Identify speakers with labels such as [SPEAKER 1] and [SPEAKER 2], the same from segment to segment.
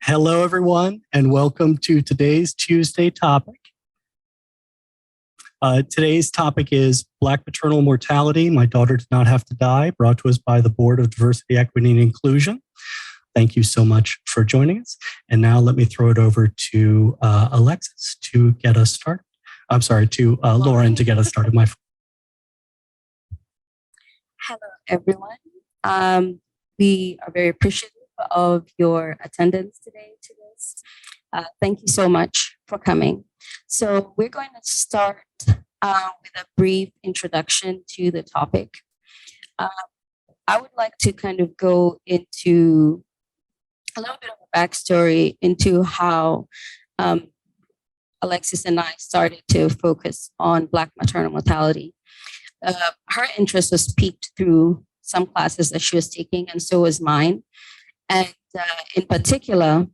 [SPEAKER 1] Hello, everyone, and welcome to today's Tuesday topic. Today's topic is Black Maternal Mortality, My Daughter Did Not Have to Die, brought to us by the Board of Diversity, Equity, and Inclusion. Thank you so much for joining us. And now let me throw it over to Alexis to get us started. I'm sorry, to Lauren to get us started.
[SPEAKER 2] Hello, everyone. We are very appreciative of your attendance today to this. Thank you so much for coming. So we're going to start with a brief introduction to the topic. I would like to kind of go into a little bit of a backstory into how Alexis and I started to focus on Black maternal mortality. Her interest was piqued through some classes that she was taking, and so was mine. And in particular,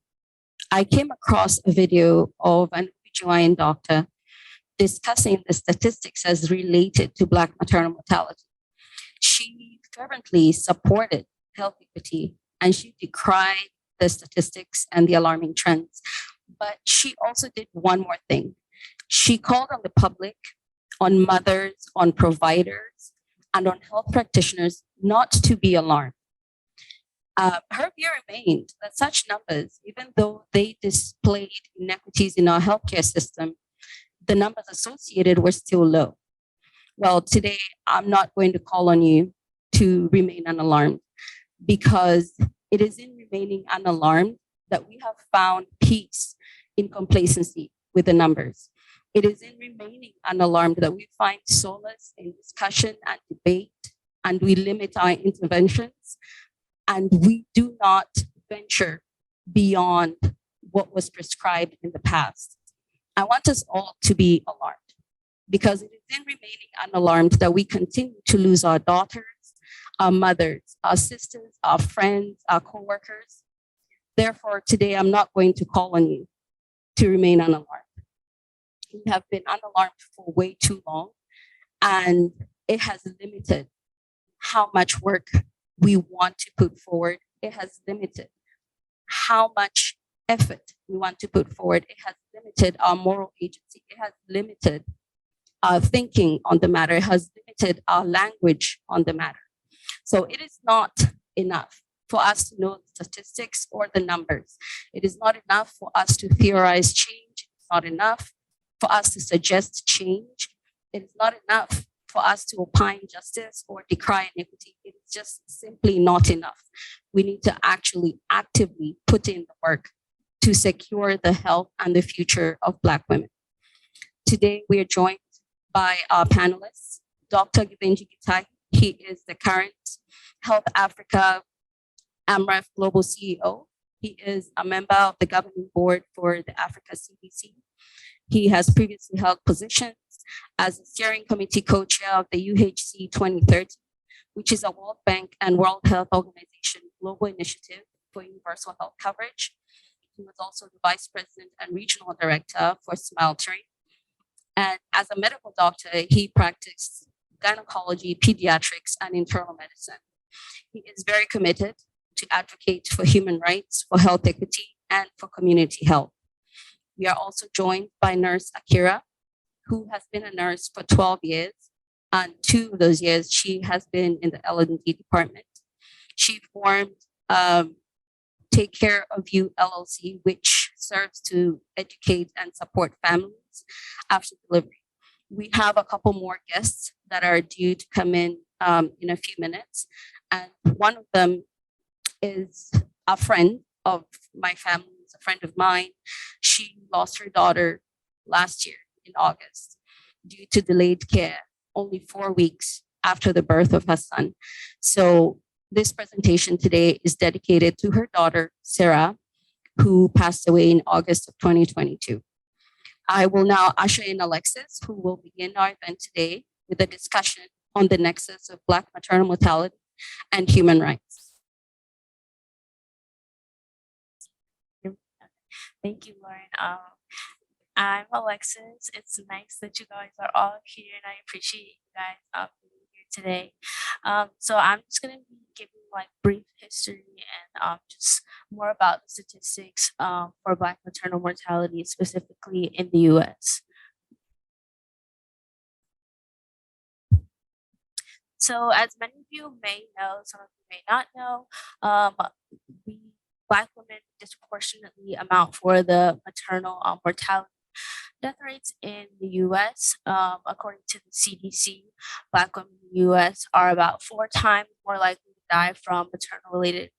[SPEAKER 2] I came across a video of an OBGYN doctor discussing the statistics as related to Black maternal mortality. She fervently supported health equity, and she decried the statistics and the alarming trends. But she also did one more thing. She called on the public, on mothers, on providers, and on health practitioners not to be alarmed. Her view remained that such numbers, even though they displayed inequities in our healthcare system, the numbers associated were still low. Well, today, I'm not going to call on you to remain unalarmed, because it is in remaining unalarmed that we have found peace in complacency with the numbers. It is in remaining unalarmed that we find solace in discussion and debate, and we limit our interventions, and we do not venture beyond what was prescribed in the past. I want us all to be alarmed, because it is in remaining unalarmed that we continue to lose our daughters, our mothers, our sisters, our friends, our coworkers. Therefore, today I'm not going to call on you to remain unalarmed. We have been unalarmed for way too long, and it has limited how much work we want to put forward. It has limited how much effort we want to put forward. It has limited our moral agency. It has limited our thinking on the matter. It has limited our language on the matter. So it is not enough for us to know the statistics or the numbers. It is not enough for us to theorize change. It's not enough for us to suggest change. It is not enough for us to opine justice or decry inequity. It is just simply not enough. We need to actually actively put in the work to secure the health and the future of Black women. Today, we are joined by our panelists, Dr. Gibenji Gitahi. He is the current Health Africa AMREF Global CEO. He is a member of the governing board for the Africa CDC. He has previously held positions as a steering committee co-chair of the UHC 2030, which is a World Bank and World Health Organization global initiative for universal health coverage. He was also the vice president and regional director for Smile Tree. And as a medical doctor, he practiced gynecology, pediatrics, and internal medicine. He is very committed to advocate for human rights, for health equity, and for community health. We are also joined by nurse Akira, who has been a nurse for 12 years, and 2 of those years she has been in the L&D department. She formed Take Care of You LLC, which serves to educate and support families after delivery. We have a couple more guests that are due to come in a few minutes, and one of them is a friend of my family, a friend of mine. She lost her daughter last year in August due to delayed care, only 4 weeks after the birth of her son. So this presentation today is dedicated to her daughter, Sarah, who passed away in August of 2022. I will now usher in Alexis, who will begin our event today with a discussion on the nexus of Black maternal mortality and human rights.
[SPEAKER 3] Thank you, Lauren. I'm Alexis. It's nice that you guys are all here, and I appreciate you guys being here today. So I'm just going to be giving like brief history and just more about the statistics for Black maternal mortality, specifically in the U.S. So as many of you may know, some of you may not know, we Black women disproportionately amount for the maternal mortality death rates in the U.S. According to the CDC, Black women in the U.S. are about 4 times more likely to die from maternal-related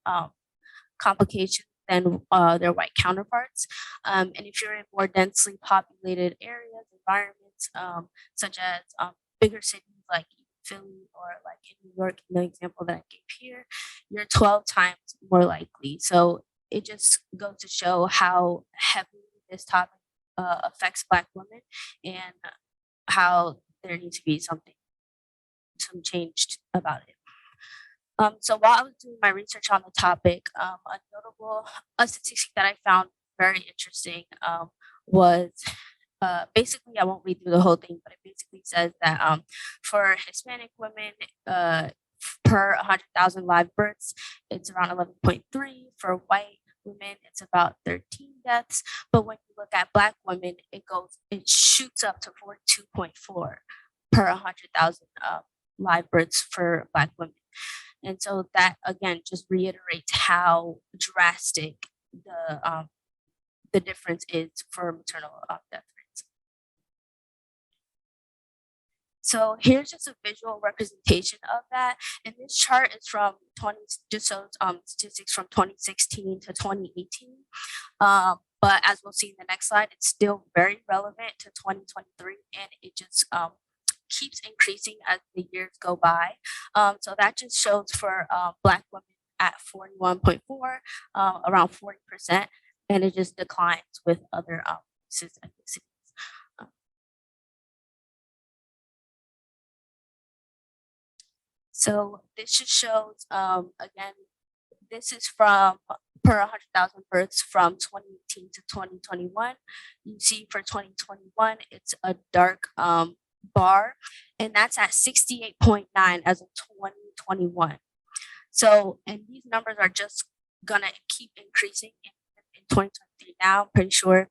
[SPEAKER 3] complications than their white counterparts. And if you're in more densely populated areas, environments, such as bigger cities like Philly or like in New York, in the example that I gave here, you're 12 times more likely. So it just goes to show how heavily this topic affects Black women and how there needs to be some changed about it. So while I was doing my research on the topic, a statistic that I found very interesting was basically, I won't read through the whole thing, but it basically says that for Hispanic women, per 100,000 live births, it's around 11.3. For white women, it's about 13 deaths. But when you look at Black women, it shoots up to 42.4 per 100,000 live births for Black women. And so that again just reiterates how drastic the difference is for maternal death rates. So here's just a visual representation of that. And this chart is from statistics from 2016 to 2018. But as we'll see in the next slide, it's still very relevant to 2023, and it just keeps increasing as the years go by. So that just shows for Black women at 41.4, around 40%, and it just declines with other races and ethnicities. So this just shows, again, this is from per 100,000 births from 2018 to 2021. You see for 2021, it's a dark bar, and that's at 68.9 as of 2021. So, and these numbers are just gonna keep increasing in 2023 now. I'm pretty sure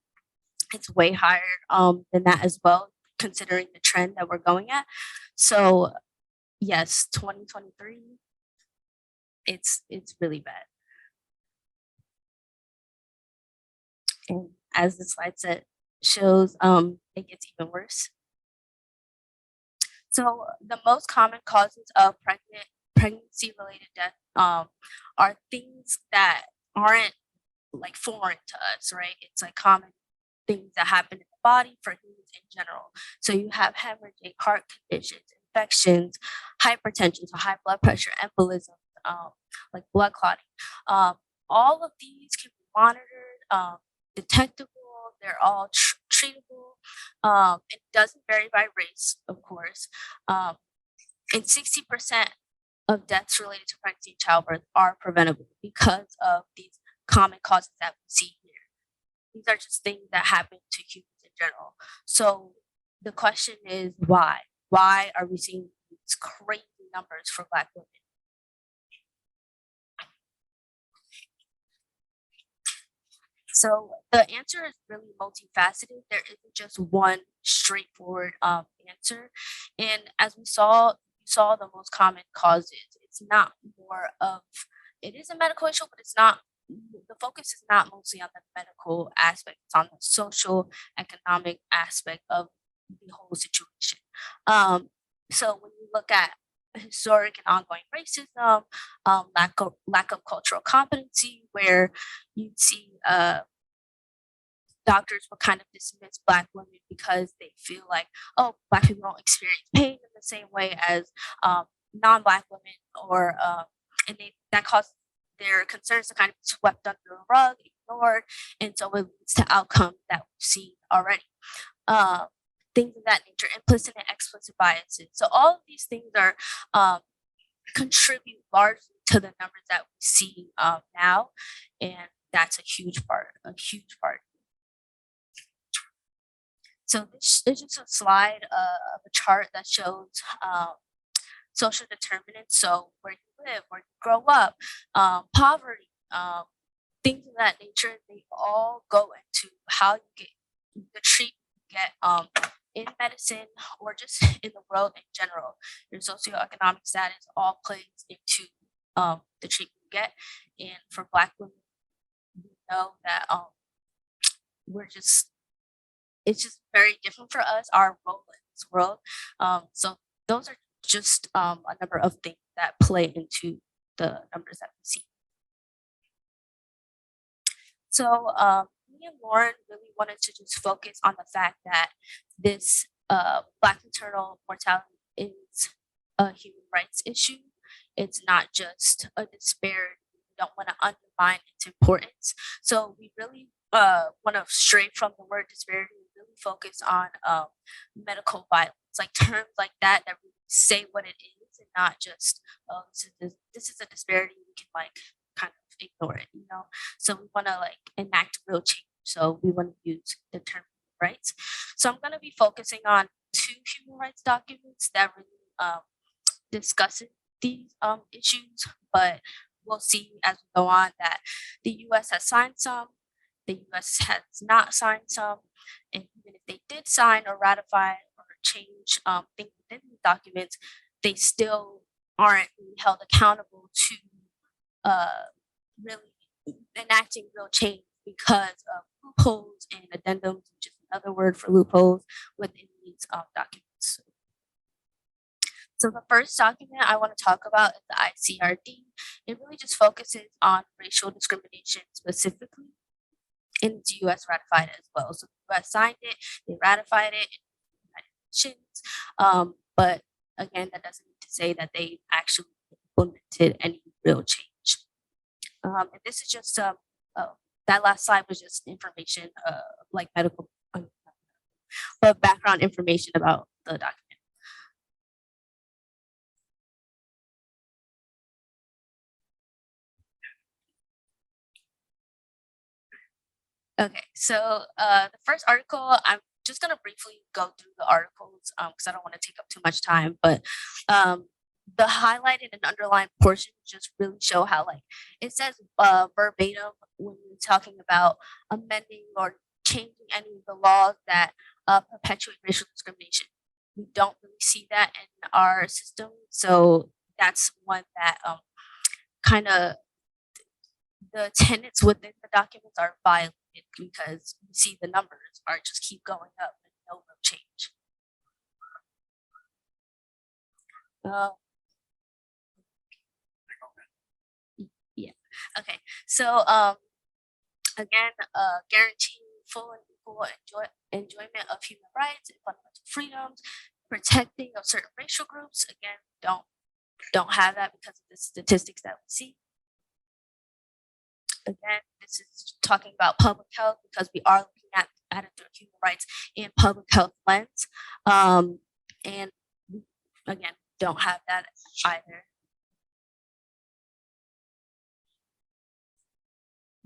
[SPEAKER 3] it's way higher than that as well, considering the trend that we're going at. So yes, 2023, it's really bad. And as the slide set shows, it gets even worse. So the most common causes of pregnancy-related death are things that aren't like foreign to us, right? It's like common things that happen in the body for humans in general. So you have hemorrhaging, heart conditions, infections, hypertension, so high blood pressure, embolism, like blood clotting. All of these can be monitored, detectable. They're all treatable. It doesn't vary by race, of course. And 60% of deaths related to pregnancy and childbirth are preventable because of these common causes that we see here. These are just things that happen to humans in general. So the question is why? Why are we seeing these crazy numbers for Black women? So the answer is really multifaceted. There isn't just one straightforward answer. And as we saw the most common causes. It's not more of, it is a medical issue, but it's not, the focus is not mostly on the medical aspect. It's on the social, economic aspect of the whole situation. So when you look at historic and ongoing racism, lack of cultural competency, where you'd see doctors will kind of dismiss Black women because they feel like, oh, Black people don't experience pain in the same way as non-Black women, or and that causes their concerns to kind of be swept under the rug, ignored, and so it leads to outcomes that we've seen already. Things of that nature, implicit and explicit biases. So all of these things are contribute largely to the numbers that we see now, and that's a huge part. So this is just a slide of a chart that shows social determinants, so where you live, where you grow up, poverty, things of that nature, they all go into how you get the treatment you get in medicine or just in the world in general. Your socioeconomic status all plays into the treatment you get. And for Black women, we know that it's just very different for us, our role in this world. So those are just a number of things that play into the numbers that we see. So me and Lauren really wanted to just focus on the fact that this Black maternal mortality is a human rights issue. It's not just a disparity. We don't want to undermine its importance. So we really want to stray from the word disparity and really focus on medical violence, like terms like that that really say what it is and not just, oh, this is a disparity. We can like kind of ignore it, you know? So we want to like enact real change. So we want to use the term rights. So I'm going to be focusing on 2 human rights documents that really discuss these issues, but we'll see as we go on that the U.S. has signed some, the U.S. has not signed some, and even if they did sign or ratify or change things within the documents, they still aren't really held accountable to really enacting real change because of loopholes and addendums, which is another word for loopholes within these documents. So the first document I want to talk about is the ICRD. It really just focuses on racial discrimination specifically, and it's US ratified as well. So the US signed it, they ratified it in the United Nations. But again, that doesn't mean to say that they actually implemented any real change. And this is just that last slide was just information, like medical, but background information about the document. Okay, so the first article, I'm just gonna briefly go through the articles because I don't want to take up too much time, but the highlighted and underlined portions just really show how like it says verbatim when you're talking about amending or changing any of the laws that perpetuate racial discrimination. We don't really see that in our system, so that's one that kind of the tenets within the documents are violated because you see the numbers are just keep going up and no real change. Yeah. Okay. So again, guaranteeing full and equal enjoyment of human rights and fundamental freedoms, protecting of certain racial groups. Again, don't have that because of the statistics that we see. Again, this is talking about public health because we are looking at it through human rights and public health lens. And again, don't have that either.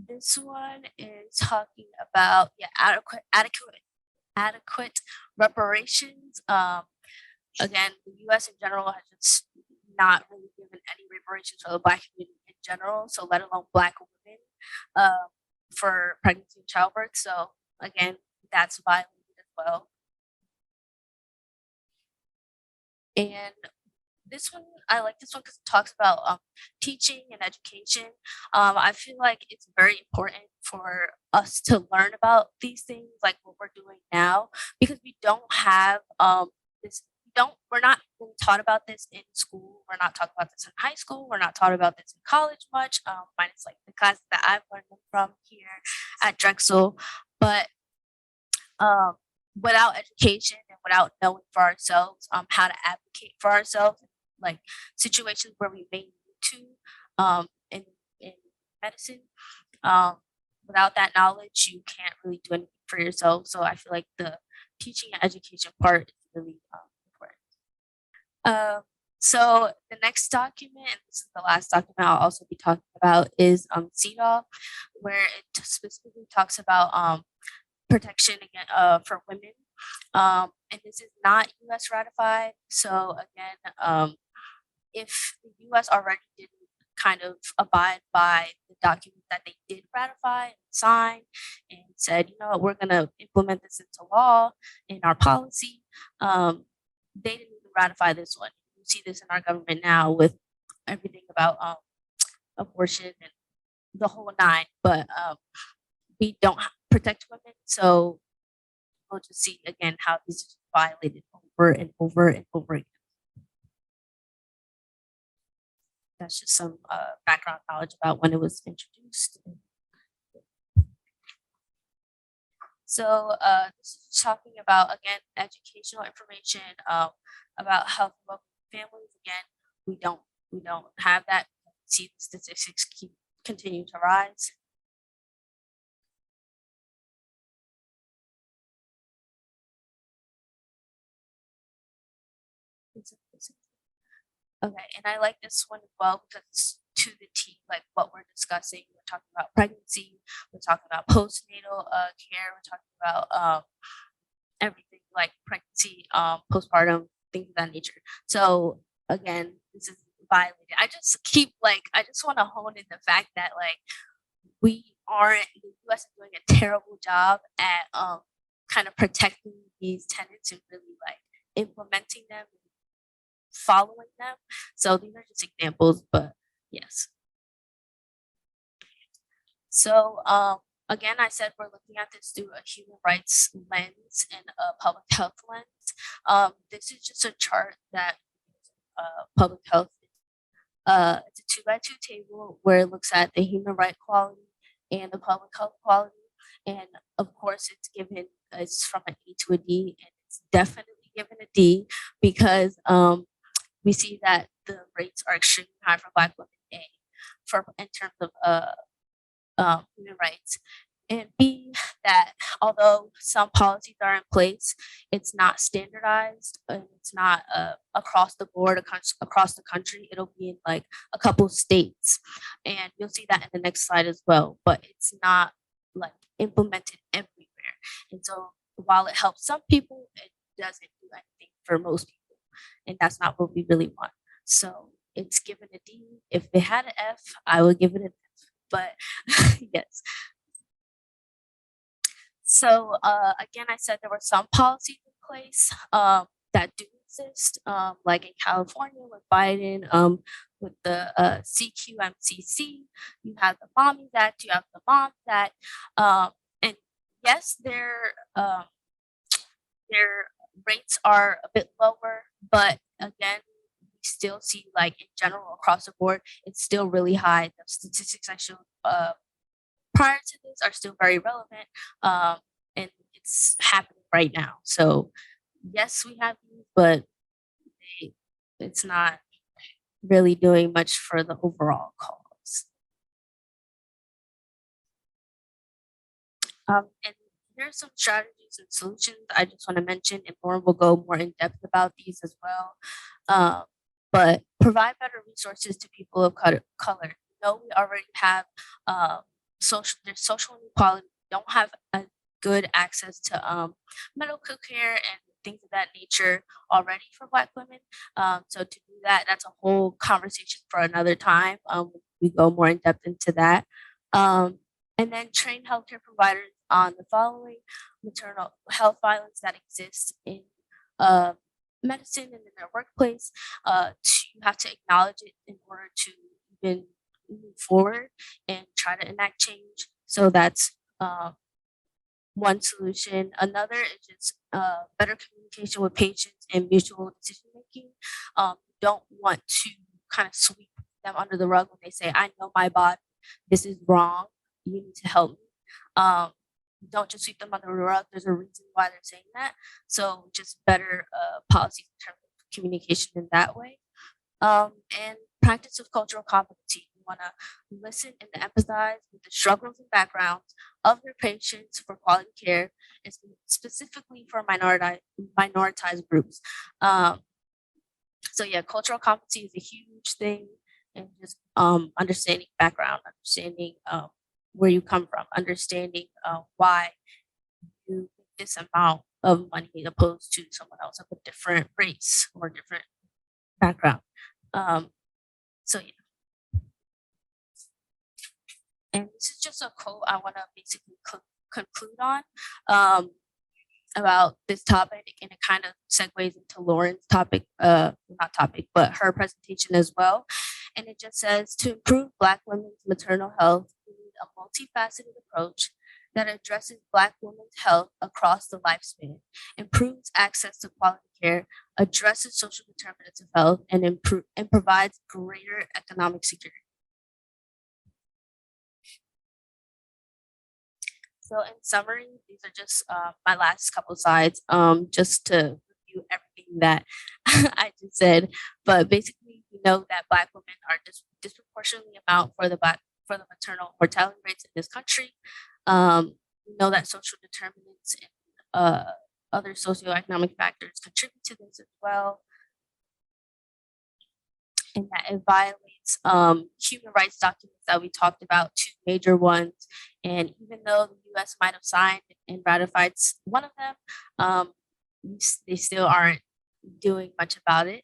[SPEAKER 3] This one is talking about adequate reparations. Again, the U.S. in general has just not really given any reparations for the Black community in general, so let alone Black women for pregnancy and childbirth. So again, that's violated as well. And this one, I like this one because it talks about teaching and education. I feel like it's very important for us to learn about these things, like what we're doing now, because we don't have this. We're not really taught about this in school. We're not taught about this in high school. We're not taught about this in college much. Minus like the classes that I've learned them from here at Drexel, but without education and without knowing for ourselves how to advocate for ourselves, like situations where we may need to in medicine, without that knowledge, you can't really do anything for yourself. So I feel like the teaching and education part is really important. So the next document, and this is the last document I'll also be talking about, is CEDAW, where it specifically talks about protection again for women, and this is not U.S. ratified. So again, if the U.S. already didn't kind of abide by the document that they did ratify and sign and said, you know what, we're going to implement this into law in our policy, they didn't even ratify this one. You see this in our government now with everything about abortion and the whole nine, but we don't protect women. So we'll just see again how these are violated over and over and over again. That's just some background knowledge about when it was introduced. So this is talking about, again, educational information about health of families. Again, we don't have that. See the statistics continue to rise. Okay, and I like this one as well because it's to the T, like what we're discussing. We're talking about pregnancy, we're talking about postnatal care, we're talking about everything like pregnancy, postpartum, things of that nature. So again, this is violated. I just want to hone in the fact that like we aren't, the US is doing a terrible job at kind of protecting these tenets and really like implementing them, following them. So these are just examples, but yes. So again, I said we're looking at this through a human rights lens and a public health lens. This is just a chart that public health, it's a 2x2 table where it looks at the human right quality and the public health quality. And of course, it's from an A to a D, and it's definitely given a D because we see that the rates are extremely high for Black women, in terms of human rights, and B, that although some policies are in place, it's not standardized and it's not across the board, across the country. It'll be in like a couple states, and you'll see that in the next slide as well, but it's not like implemented everywhere. And so while it helps some people, it doesn't do anything for most people, and that's not what we really want. So it's given a D. If it had an F, I would give it an F, but yes. So again, I said there were some policies in place that do exist, like in California with Biden, with the CQMCC. You have the Mommy's Act, you have the Moms Act, and yes, their rates are a bit lower, but again, we still see like in general across the board, it's still really high. The statistics I showed prior to this are still very relevant, and it's happening right now. So yes, we have these, but it's not really doing much for the overall cause. And here's some strategies and solutions I just want to mention, and Lauren will go more in depth about these as well. But provide better resources to people of color. You know, we already have there's social inequality. We don't have a good access to medical care and things of that nature already for Black women. So to do that, that's a whole conversation for another time. We go more in depth into that. And then train healthcare providers on the following: maternal health violence that exists in medicine and in their workplace. You have to acknowledge it in order to even move forward and try to enact change. So that's one solution. Another is just better communication with patients and mutual decision making. Don't want to kind of sweep them under the rug when they say, I know my body, this is wrong, you need to help me. Don't just sweep them under the rug. There's a reason why they're saying that. So just better policies in terms of communication in that way. And practice of cultural competency. You want to listen and empathize with the struggles and backgrounds of your patients for quality care, and specifically for minoritized groups. So yeah, cultural competency is a huge thing, and just understanding background, understanding where you come from, understanding why you make this amount of money opposed to someone else of a different race or different background. So yeah. And this is just a quote I want to basically conclude on about this topic, and it kind of segues into Lauren's topic, not topic, but her presentation as well. And it just says, to improve Black women's maternal health, we need a multifaceted approach that addresses Black women's health across the lifespan, improves access to quality care, addresses social determinants of health, and provides greater economic security. So in summary, these are just my last couple slides, just to review everything that I just said. But basically, we know that Black women are disproportionately amount for the maternal mortality rates in this country. We know that social determinants and other socioeconomic factors contribute to this as well, and that it violates human rights documents that we talked about, two major ones. And even though the U.S. might have signed and ratified one of them, they still aren't doing much about it.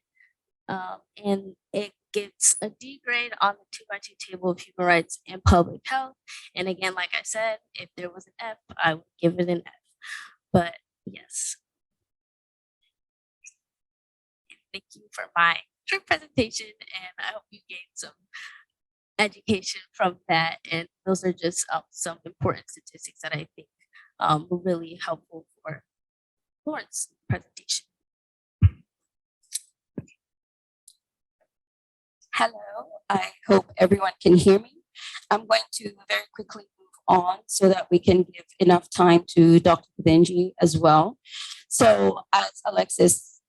[SPEAKER 3] And it gets a D grade on the 2x2 table of human rights and public health. And again, like I said, if there was an F, I would give it an F. But yes. Thank you for my short presentation, and I hope you gained some education from that. And those are just some important statistics that I think were really helpful for Lauren's presentation.
[SPEAKER 2] Hello, I hope everyone can hear me. I'm going to very quickly move on so that we can give enough time to Dr. Kadenji as well. So as Alexis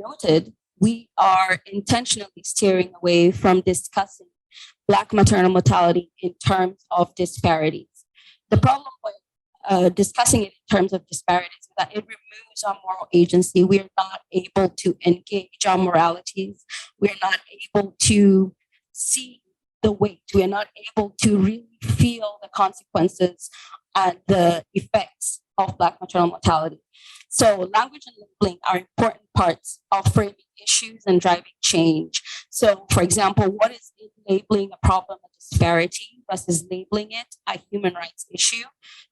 [SPEAKER 2] noted, we are intentionally steering away from discussing Black maternal mortality in terms of disparities. The problem with discussing it in terms of disparities is that it removes our moral agency. We are not able to engage our moralities. We are not able to see the weight. We are not able to really feel the consequences and the effects of Black maternal mortality. So language and labeling are important parts of framing issues and driving change. So for example, what is labeling a problem a disparity versus labeling it a human rights issue?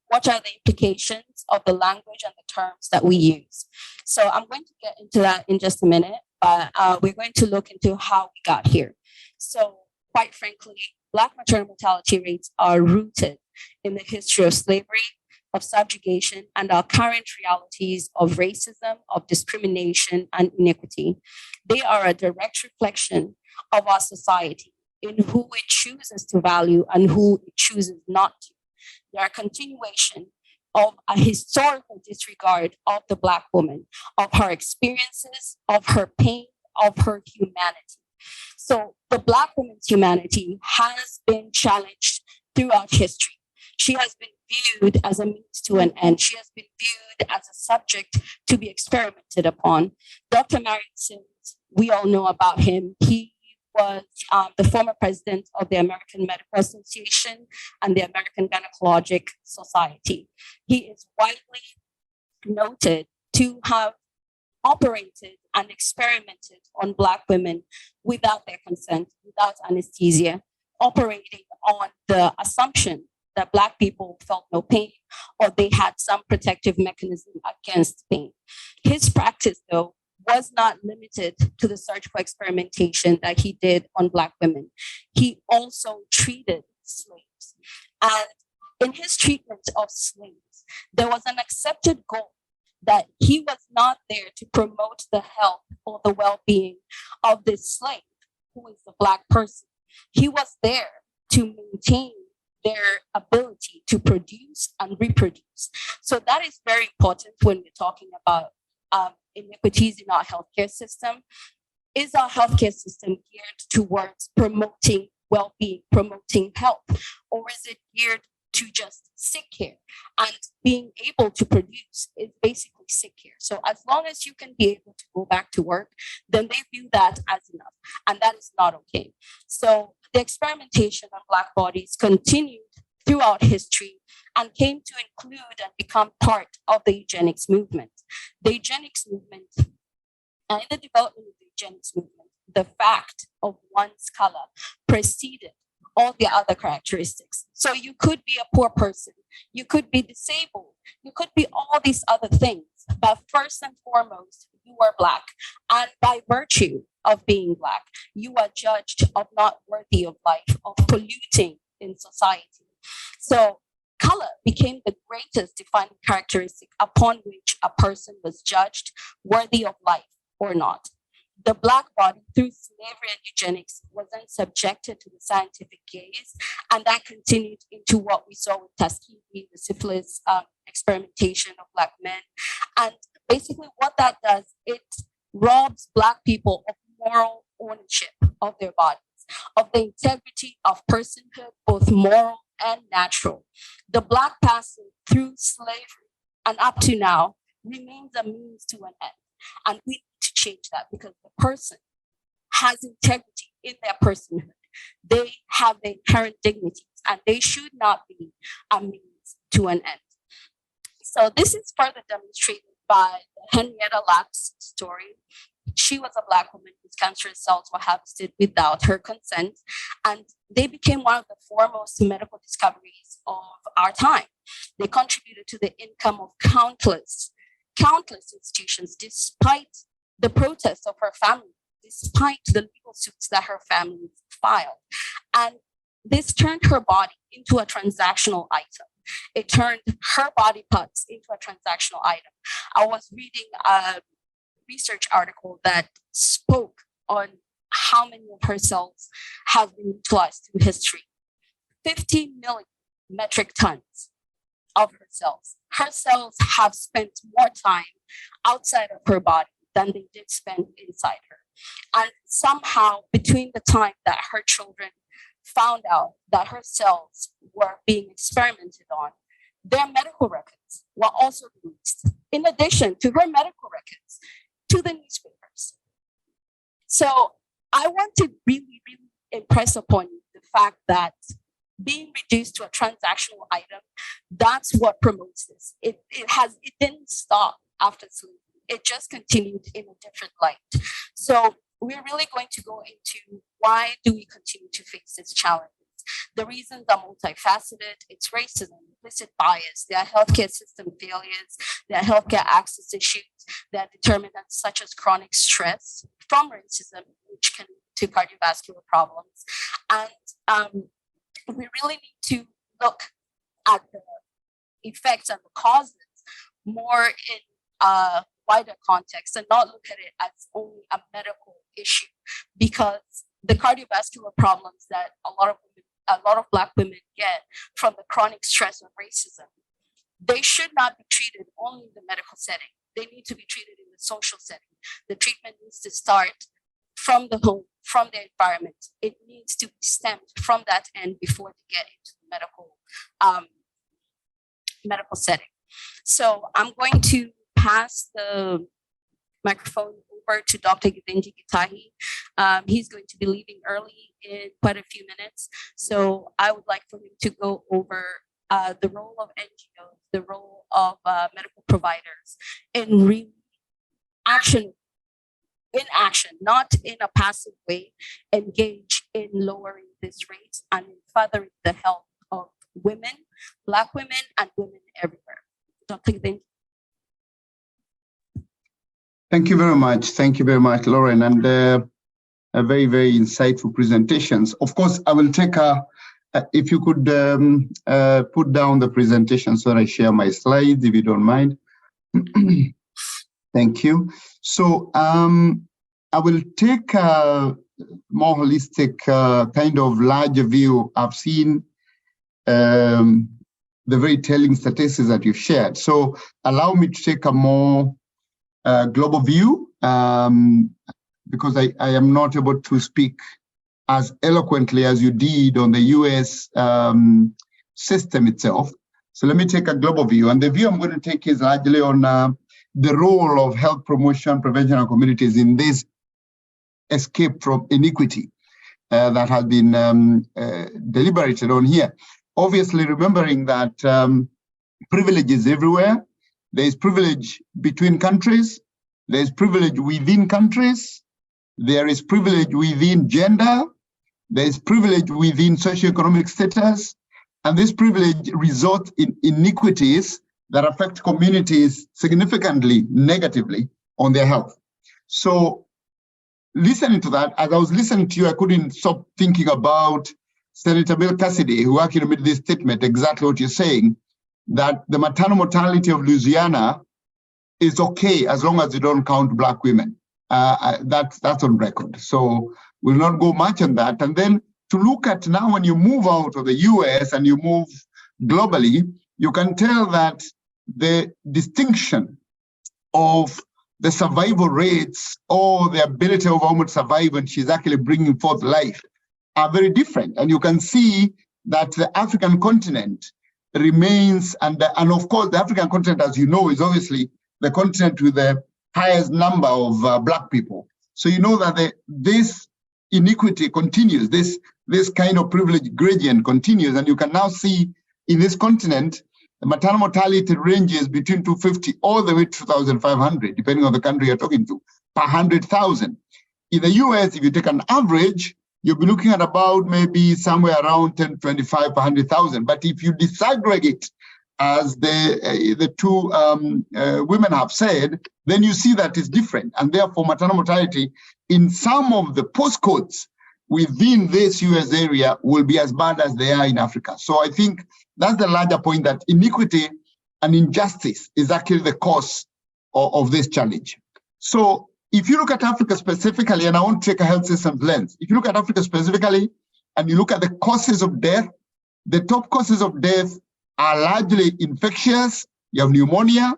[SPEAKER 2] What are the implications of the language and the terms that we use? So I'm going to get into that in just a minute, but we're going to look into how we got here. So quite frankly, Black maternal mortality rates are rooted in the history of slavery, of subjugation, and our current realities of racism, of discrimination, and inequity. They are a direct reflection of our society in who it chooses to value and who it chooses not to. They are a continuation of a historical disregard of the Black woman, of her experiences, of her pain, of her humanity. So the Black woman's humanity has been challenged throughout history. She has been viewed as a means to an end. She has been viewed as a subject to be experimented upon. Dr. Marion Sims, we all know about him. He was the former president of the American Medical Association and the American Gynecologic Society. He is widely noted to have operated and experimented on Black women without their consent, without anesthesia, operating on the assumption that Black people felt no pain or they had some protective mechanism against pain. His practice, though, was not limited to the surgical experimentation that he did on Black women. He also treated slaves. And in his treatment of slaves, there was an accepted goal that he was not there to promote the health or the well-being of this slave, who is the Black person. He was there to maintain their ability to produce and reproduce. So that is very important when we're talking about inequities in our healthcare system. Is our healthcare system geared towards promoting well-being, promoting health, or is it geared to just sick care? And being able to produce is basically sick care. So as long as you can be able to go back to work, then they view that as enough, and that is not okay. So the experimentation on Black bodies continued throughout history and came to include and become part of the eugenics movement. The eugenics movement, and in the development of the eugenics movement, the fact of one's color preceded all the other characteristics. So you could be a poor person, you could be disabled, you could be all these other things, but first and foremost, you are Black. And by virtue of being Black, you are judged of not worthy of life, of polluting in society. So color became the greatest defining characteristic upon which a person was judged worthy of life or not. The Black body, through slavery and eugenics, was then subjected to the scientific gaze, and that continued into what we saw with Tuskegee, the syphilis experimentation of Black men. And basically what that does, it robs Black people of moral ownership of their bodies, of the integrity of personhood, both moral and natural. The Black person, through slavery and up to now, remains a means to an end. And we need to change that, because the person has integrity in their personhood. They have the inherent dignities, and they should not be a means to an end. So this is further demonstrated by Henrietta Lacks' story. She was a Black woman whose cancerous cells were harvested without her consent, and they became one of the foremost medical discoveries of our time. They contributed to the income of countless institutions, despite the protests of her family, despite the legal suits that her family filed. And this turned her body into a transactional item. It turned her body parts into a transactional item. I was reading a research article that spoke on how many of her cells have been utilized through history. 50 million metric tons of her cells. Her cells have spent more time outside of her body than they did spend inside her. And somehow, between the time that her children found out that her cells were being experimented on, their medical records were also released, in addition to her medical records, to the newspapers. So I want to really, really impress upon you the fact that being reduced to a transactional item, that's what promotes this. It didn't stop after slavery. It just continued in a different light. So we're really going to go into why do we continue to face these challenges. The reasons are multifaceted. It's racism, implicit bias, there are healthcare system failures, there are healthcare access issues, there are determinants such as chronic stress from racism, which can lead to cardiovascular problems. And we really need to look at the effects and the causes more in a wider context and not look at it as only a medical issue, because the cardiovascular problems that a lot of Black women get from the chronic stress of racism, they should not be treated only in the medical setting. They need to be treated in the social setting. The treatment needs to start from the home, from the environment. It needs to be stemmed from that end before they get into the medical setting. So I'm going to pass the microphone over to Dr. Givenji Gitahi. He's going to be leaving early in quite a few minutes. So I would like for him to go over the role of NGOs, the role of medical providers in action, not in a passive way, engage in lowering this rate and in furthering the health of women, Black women, and women everywhere. Dr. Givenji.
[SPEAKER 4] Thank you very much. Thank you very much, Lauren, and a very, very insightful presentations. Of course, I will take if you could put down the presentation so that I share my slides, if you don't mind. Thank you. So I will take a more holistic kind of larger view. I've seen the very telling statistics that you've shared. So allow me to take a more global view, because I am not able to speak as eloquently as you did on the US system itself. So let me take a global view. And the view I'm going to take is largely on the role of health promotion, prevention, and communities in this escape from inequity that has been deliberated on here. Obviously, remembering that privilege is everywhere. There is privilege between countries. There is privilege within countries. there is privilege within gender, there is privilege within socioeconomic status, and this privilege results in inequities that affect communities significantly negatively on their health. So listening to that, as I was listening to you, I couldn't stop thinking about Senator Bill Cassidy, who actually made this statement, exactly what you're saying, that the maternal mortality of Louisiana is okay as long as you don't count Black women. That's on record. So we'll not go much on that. And then to look at now when you move out of the US and you move globally, you can tell that the distinction of the survival rates or the ability of a woman to survive when she's actually bringing forth life are very different. And you can see that the African continent remains, and of course, the African continent, as you know, is obviously the continent with the highest number of Black people. So you know that this inequity continues, this kind of privilege gradient continues, and you can now see in this continent, the maternal mortality ranges between 250 all the way to 2,500, depending on the country you're talking to, per 100,000. In the US, if you take an average, you'll be looking at about maybe somewhere around 1025 per 100,000. But if you disaggregate, as the two women have said, then you see that it's different. And therefore, maternal mortality in some of the postcodes within this US area will be as bad as they are in Africa. So I think that's the larger point, that inequity and injustice is actually the cause of this challenge. So if you look at Africa specifically, and I want to take a health systems lens, if you look at Africa specifically and you look at the causes of death, the top causes of death are largely infectious. You have pneumonia,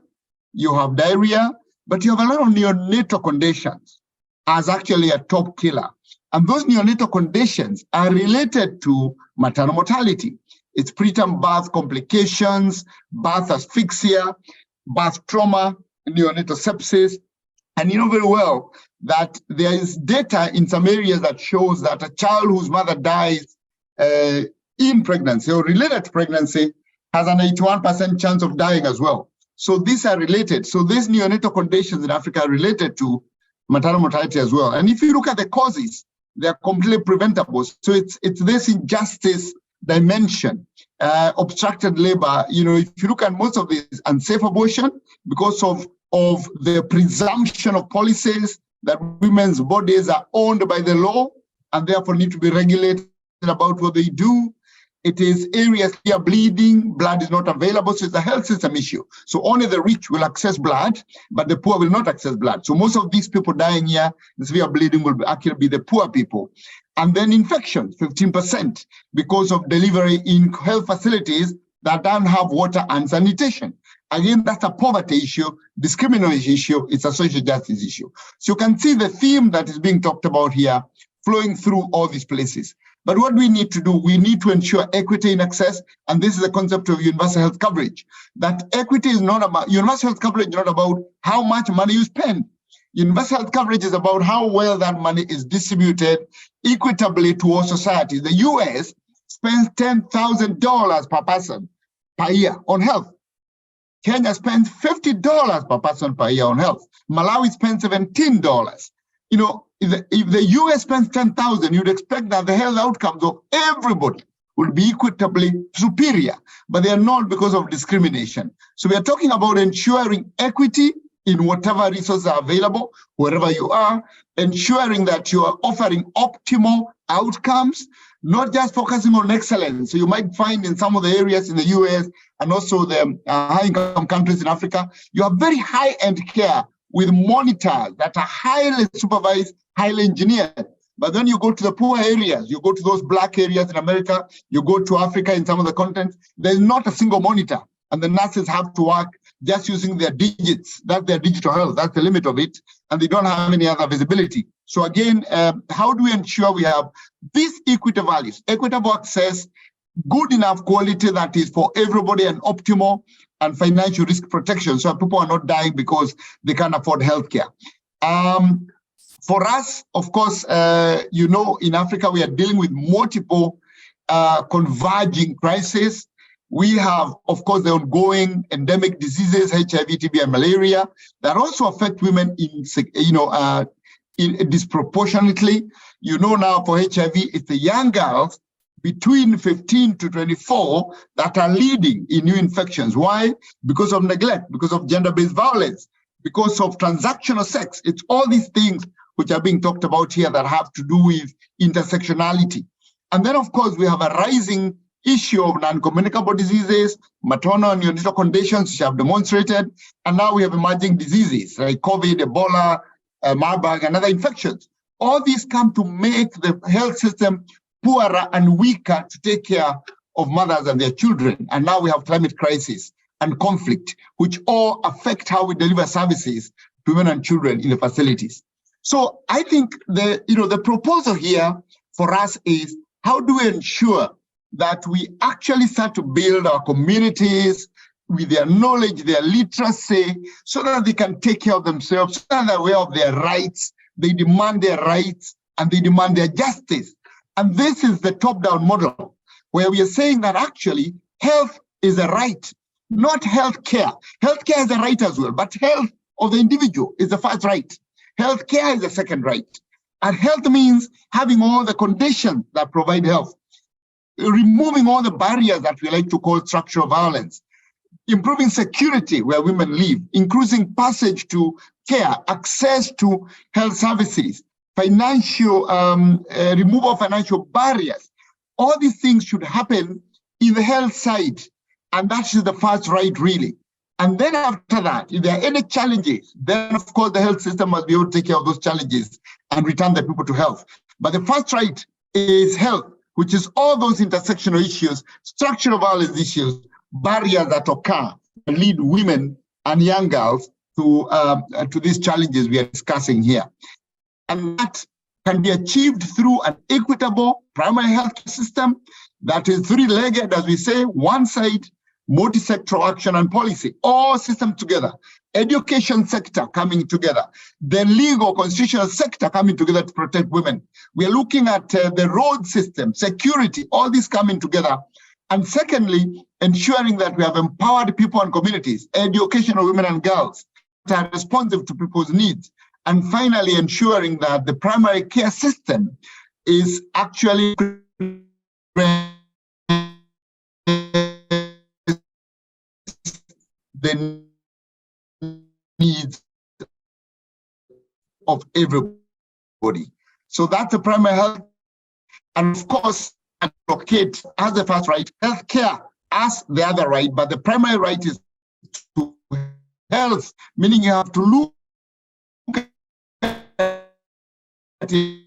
[SPEAKER 4] you have diarrhea, but you have a lot of neonatal conditions as actually a top killer. And those neonatal conditions are related to maternal mortality. It's preterm birth complications, birth asphyxia, birth trauma, neonatal sepsis. And you know very well that there is data in some areas that shows that a child whose mother dies in pregnancy or related to pregnancy has an 81% chance of dying as well. So these are related. So these neonatal conditions in Africa are related to maternal mortality as well. And if you look at the causes, they're completely preventable. So it's this injustice dimension, obstructed labor. You know, if you look at most of this, unsafe abortion, because of the presumption of policies that women's bodies are owned by the law and therefore need to be regulated about what they do. It is areas here bleeding, blood is not available, so it's a health system issue. So only the rich will access blood, but the poor will not access blood. So most of these people dying here, the severe bleeding will actually be the poor people. And then infections, 15%, because of delivery in health facilities that don't have water and sanitation. Again, that's a poverty issue, discrimination issue, it's a social justice issue. So you can see the theme that is being talked about here flowing through all these places. But what we need to do, we need to ensure equity in access, and this is the concept of universal health coverage. That equity is not about, universal health coverage is not about how much money you spend. Universal health coverage is about how well that money is distributed equitably to all societies. The US spends $10,000 per person per year on health. Kenya spends $50 per person per year on health. Malawi spends $17. You know, if the US spends $10,000, you'd expect that the health outcomes of everybody would be equitably superior, but they are not because of discrimination. So we are talking about ensuring equity in whatever resources are available, wherever you are, ensuring that you are offering optimal outcomes, not just focusing on excellence. So you might find in some of the areas in the US and also the high-income countries in Africa, you have very high-end care with monitors that are highly supervised, highly engineered. But then you go to the poor areas, you go to those Black areas in America, you go to Africa in some of the continents, there's not a single monitor. And the nurses have to work just using their digits. That's their digital health, that's the limit of it. And they don't have any other visibility. So again, how do we ensure we have these equity values, equitable access, good enough quality that is for everybody and optimal, and financial risk protection, so people are not dying because they can't afford healthcare. For us, of course, you know, in Africa, we are dealing with multiple converging crises. We have, of course, the ongoing endemic diseases, HIV, TB, and malaria, that also affect women in disproportionately. You know now for HIV, it's the young girls between 15 to 24 that are leading in new infections. Why? Because of neglect, because of gender-based violence, because of transactional sex. It's all these things which are being talked about here that have to do with intersectionality. And then, of course, we have a rising issue of non-communicable diseases, maternal and neonatal conditions, which have demonstrated, and now we have emerging diseases like COVID, Ebola, Marburg, and other infections. All these come to make the health system poorer and weaker to take care of mothers and their children. And now we have climate crisis and conflict, which all affect how we deliver services to women and children in the facilities. So I think the proposal here for us is, how do we ensure that we actually start to build our communities with their knowledge, their literacy, so that they can take care of themselves, so that they're aware of their rights, they demand their rights, and they demand their justice. And this is the top-down model, where we are saying that actually health is a right, not health care. Health care is a right as well, but health of the individual is the first right. Health care is the second right. And health means having all the conditions that provide health, removing all the barriers that we like to call structural violence, improving security where women live, increasing passage to care, access to health services, financial removal of financial barriers. All these things should happen in the health side, and that is the first right, really. And then after that, if there are any challenges, then of course the health system must be able to take care of those challenges and return the people to health. But the first right is health, which is all those intersectional issues, structural violence issues, barriers that occur and lead women and young girls to these challenges we are discussing here. And that can be achieved through an equitable primary health system that is three-legged, as we say, one side, multi-sectoral action and policy, all systems together, education sector coming together, the legal constitutional sector coming together to protect women. We are looking at the road system, security, all this coming together. And secondly, ensuring that we have empowered people and communities, education of women and girls that are responsive to people's needs. And finally, ensuring that the primary care system is actually the needs of everybody. So that's the primary health. And of course, advocate as the first right, healthcare as the other right, but the primary right is to health, meaning you have to look at it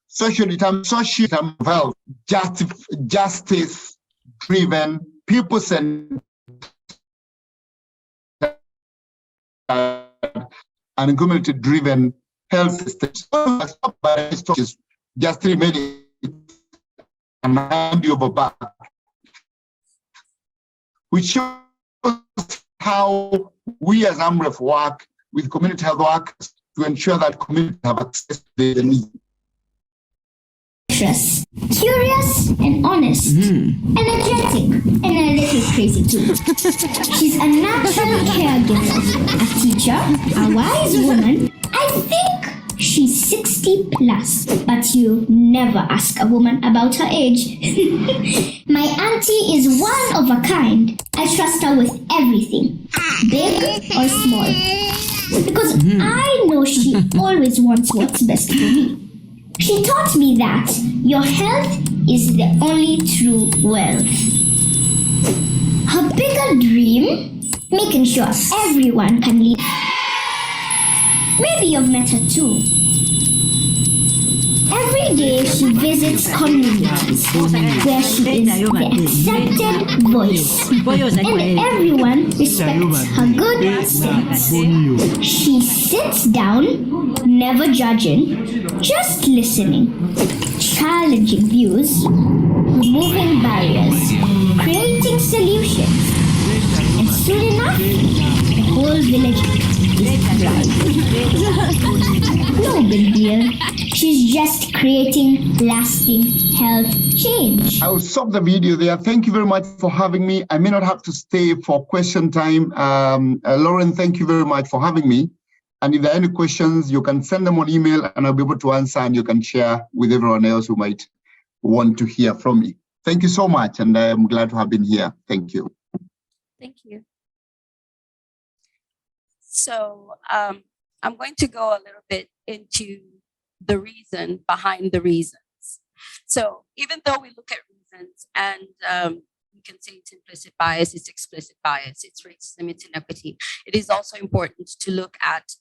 [SPEAKER 4] socially, social health, justice-driven, people-centered, and community-driven health systems. Just 3 minutes and hand you over back, which shows how we as AMREF work with community health workers to ensure that communities have access to their needs.
[SPEAKER 5] Curious and honest, energetic, and a little crazy too. She's a natural caregiver, a teacher, a wise woman. I think she's 60 plus, but you never ask a woman about her age. My auntie is one of a kind. I trust her with everything, big or small, because I know she always wants what's best for me. She taught me that your health is the only true wealth. Her bigger dream? Making sure everyone can live. Maybe you've met her too. Every day she visits communities where she is the accepted voice, and everyone respects her good sense. She sits down, never judging, just listening, challenging views, removing barriers, creating solutions, and soon enough, the whole village is bright. No big deal. She's just creating lasting health change.
[SPEAKER 4] I will stop the video there. Thank you very much for having me. I may not have to stay for question time. Lauren, thank you very much for having me. And if there are any questions, you can send them on email and I'll be able to answer, and you can share with everyone else who might want to hear from me. Thank you so much, and I'm glad to have been here. Thank you.
[SPEAKER 2] Thank you. So I'm going to go a little bit into the reason behind the reasons. So even though we look at reasons and we can say it's implicit bias, it's explicit bias, it's racism, it's inequity, it is also important to look at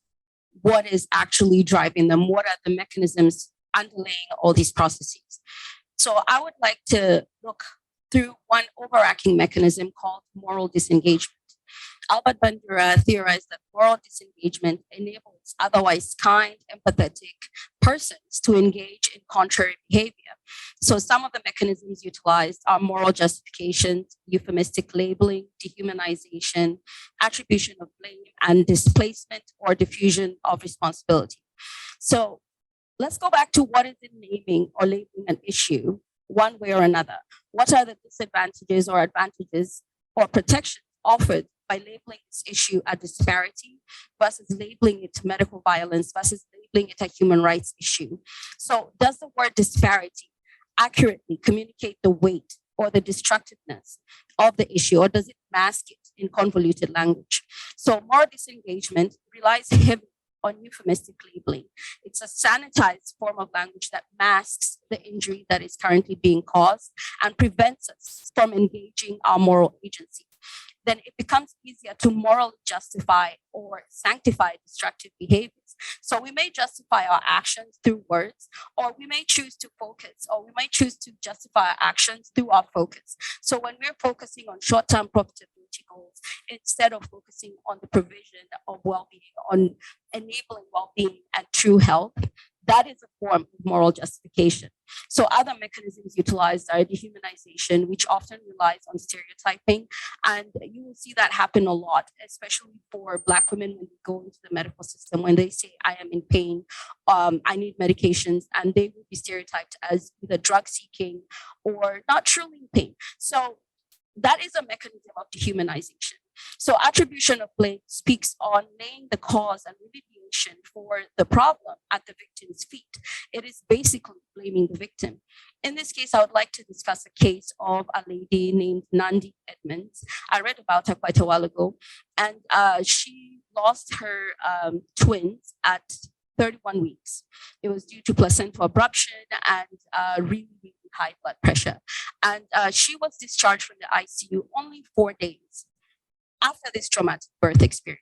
[SPEAKER 2] what is actually driving them, what are the mechanisms underlying all these processes. So I would like to look through one overarching mechanism called moral disengagement. Albert Bandura theorized that moral disengagement enables otherwise kind, empathetic persons to engage in contrary behavior. So some of the mechanisms utilized are moral justifications, euphemistic labeling, dehumanization, attribution of blame, and displacement or diffusion of responsibility. So let's go back to what is in naming or labeling an issue one way or another. What are the disadvantages or advantages or protections offered by labeling this issue a disparity versus labeling it medical violence versus labeling it a human rights issue? So does the word disparity accurately communicate the weight or the destructiveness of the issue, or does it mask it in convoluted language? So moral disengagement relies heavily on euphemistic labeling. It's a sanitized form of language that masks the injury that is currently being caused and prevents us from engaging our moral agency. Then it becomes easier to morally justify or sanctify destructive behaviors. So we may justify our actions through words, or we may choose to focus, or we might choose to justify our actions through our focus. So when we're focusing on short-term profitability goals, instead of focusing on the provision of well-being, on enabling well-being and true health, that is a form of moral justification. So other mechanisms utilized are dehumanization, which often relies on stereotyping. And you will see that happen a lot, especially for Black women when they go into the medical system, when they say, I am in pain, I need medications, and they will be stereotyped as either drug seeking or not truly in pain. So that is a mechanism of dehumanization. So attribution of blame speaks on laying the cause and remediation for the problem at the victim's feet. It is basically blaming the victim. In this case, I would like to discuss a case of a lady named Nandi Edmonds. I read about her quite a while ago, and she lost her twins at 31 weeks. It was due to placental abruption and really high blood pressure. And she was discharged from the ICU only 4 days after this traumatic birth experience.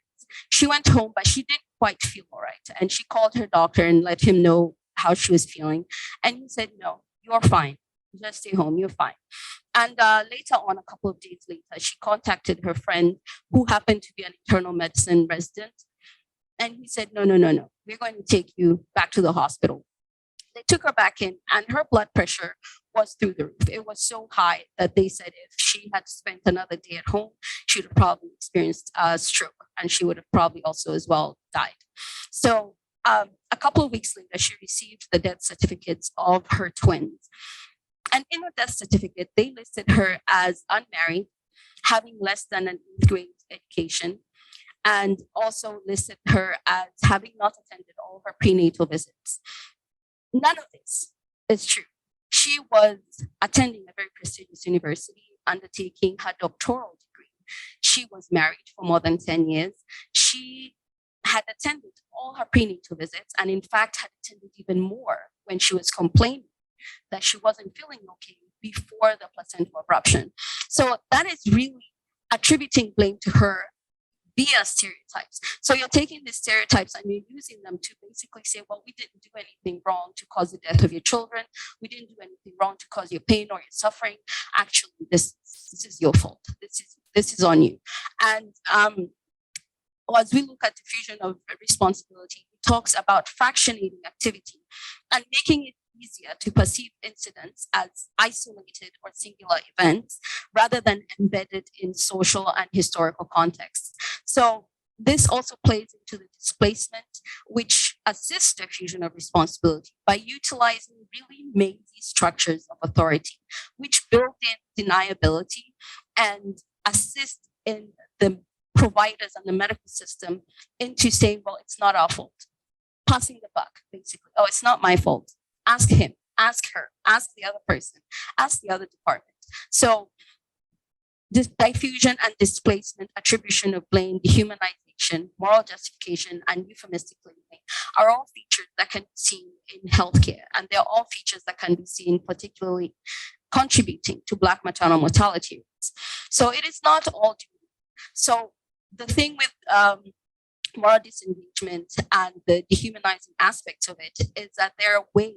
[SPEAKER 2] She went home, but she didn't quite feel all right. And she called her doctor and let him know how she was feeling. And he said, no, you're fine. Just stay home, you're fine. And later on, a couple of days later, she contacted her friend who happened to be an internal medicine resident. And he said, no, we're going to take you back to the hospital. They took her back in, and her blood pressure was through the roof. It was so high that they said if she had spent another day at home, she would have probably experienced a stroke, and she would have probably also as well died. So a couple of weeks later, she received the death certificates of her twins. And in her death certificate, they listed her as unmarried, having less than an 8th grade education, and also listed her as having not attended all her prenatal visits. None of this is true. She was attending a very prestigious university, undertaking her doctoral degree. She was married for more than 10 years. She had attended all her prenatal visits, and in fact had attended even more when she was complaining that she wasn't feeling okay before the placental abruption. So that is really attributing blame to her via stereotypes. So you're taking these stereotypes and you're using them to basically say, well, we didn't do anything wrong to cause the death of your children. We didn't do anything wrong to cause your pain or your suffering. Actually, this is your fault. This is on you. And as we look at diffusion of responsibility, it talks about fractionating activity and making it easier to perceive incidents as isolated or singular events rather than embedded in social and historical contexts. So this also plays into the displacement, which assists diffusion of responsibility by utilizing really mazy structures of authority, which build in deniability and assist in the providers and the medical system into saying, well, it's not our fault. Passing the buck, basically. Oh, it's not my fault. Ask him, ask her, ask the other person, ask the other department. So this diffusion and displacement, attribution of blame, dehumanization, moral justification, and euphemistic blaming are all features that can be seen in healthcare. And they're all features that can be seen particularly contributing to Black maternal mortality rates. So it is not all doom. So the thing with moral disengagement and the dehumanizing aspects of it is that there are ways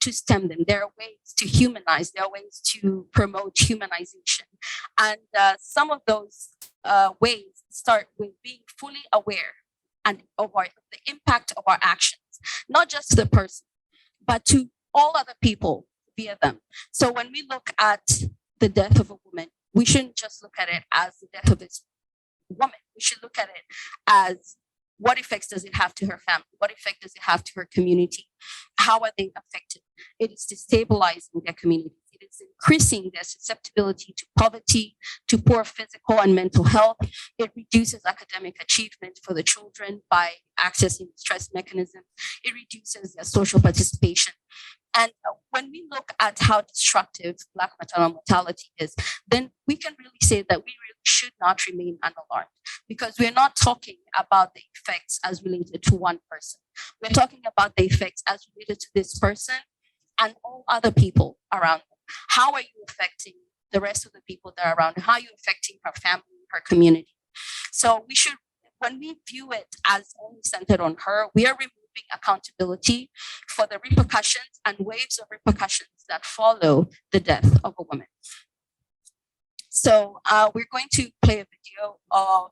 [SPEAKER 2] to stem them. There are ways to humanize. There are ways to promote humanization. And some of those ways start with being fully aware and of the impact of our actions, not just to the person, but to all other people via them. So when we look at the death of a woman, we shouldn't just look at it as the death of this woman. We should look at it as, what effects does it have to her family? What effect does it have to her community? How are they affected? It is destabilizing their communities. It is increasing their susceptibility to poverty, to poor physical and mental health. It reduces academic achievement for the children by accessing stress mechanisms. It reduces their social participation. And when we look at how destructive Black maternal mortality is, then we can really say that we really should not remain unalarmed, because we're not talking about the effects as related to one person. We're talking about the effects as related to this person and all other people around them. How are you affecting the rest of the people that are around her? How are you affecting her family, her community? So we should, when we view it as only centered on her, we are removing accountability for the repercussions and waves of repercussions that follow the death of a woman. So we're going to play a video of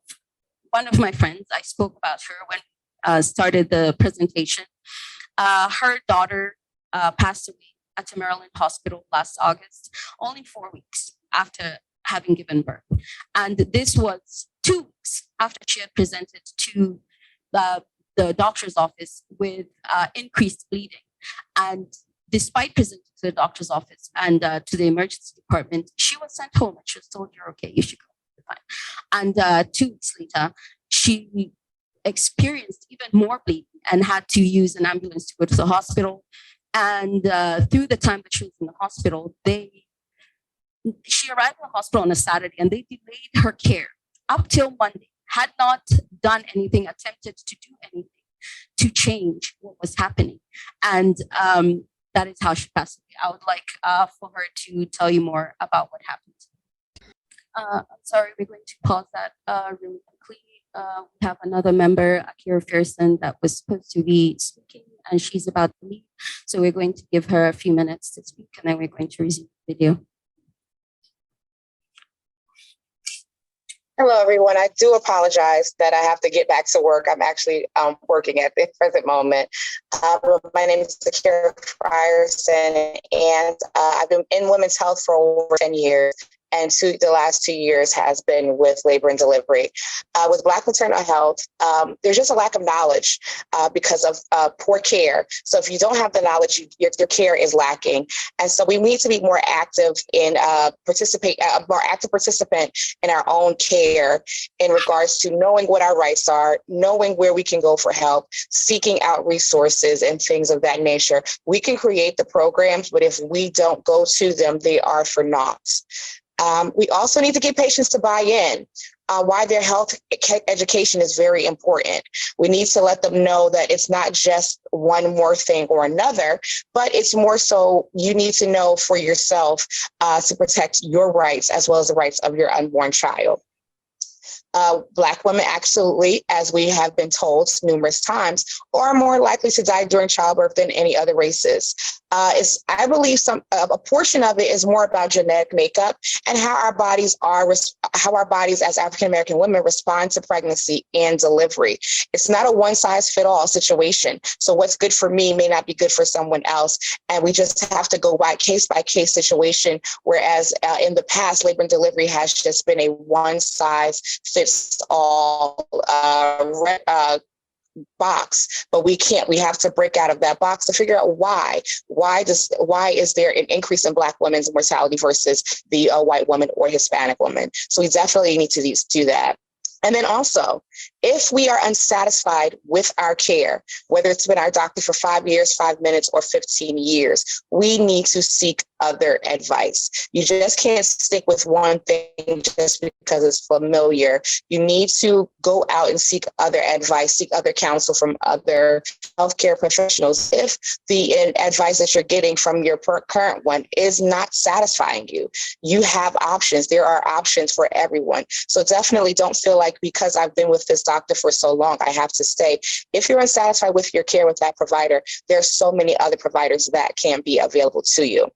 [SPEAKER 2] one of my friends. I spoke about her when I started the presentation. Her daughter passed away at a Maryland hospital last August, only 4 weeks after having given birth. And this was 2 weeks after she had presented to the doctor's office with increased bleeding. And despite presenting to the doctor's office and to the emergency department, she was sent home and she was told, you're okay, you should go. And 2 weeks later, she experienced even more bleeding and had to use an ambulance to go to the hospital. And through the time that she was in the hospital, she arrived in the hospital on a Saturday and they delayed her care up till Monday, had not done anything, attempted to do anything to change what was happening. And that is how she passed away. I would like for her to tell you more about what happened. I'm sorry, we're going to pause that really quickly. We have another member, Akira Fearson, that was supposed to be speaking, and she's about to leave. So we're going to give her a few minutes to speak, and then we're going to resume the video.
[SPEAKER 6] Hello, everyone. I do apologize that I have to get back to work. I'm actually working at the present moment. My name is Akira Frierson, and I've been in women's health for over 10 years. And the last 2 years has been with labor and delivery. With Black Maternal Health, there's just a lack of knowledge because of poor care. So if you don't have the knowledge, your care is lacking. And so we need to be more active in more active participant in our own care in regards to knowing what our rights are, knowing where we can go for help, seeking out resources and things of that nature. We can create the programs, but if we don't go to them, they are for naught. We also need to get patients to buy in. Why their health education is very important. We need to let them know that it's not just one more thing or another, but it's more so you need to know for yourself to protect your rights as well as the rights of your unborn child. Black women, absolutely, as we have been told numerous times, are more likely to die during childbirth than any other races. I believe a portion of it is more about genetic makeup and how our bodies as African American women respond to pregnancy and delivery. It's not a one size fit all situation. So what's good for me may not be good for someone else, and we just have to go by case situation. Whereas in the past, labor and delivery has just been a one size fits all box, but we have to break out of that box to figure out why is there an increase in Black women's mortality versus the white woman or Hispanic woman. So we definitely need to do that. And then also, if we are unsatisfied with our care, whether it's been our doctor for 5 years, 5 minutes, or 15 years, we need to seek other advice. You just can't stick with one thing just because it's familiar. You need to go out and seek other advice, seek other counsel from other healthcare professionals. If the advice that you're getting from your current one is not satisfying you, you have options. There are options for everyone. So definitely don't feel like because I've been with this doctor for so long, I have to stay. If you're unsatisfied with your care with that provider, there's so many other providers that can be available to you.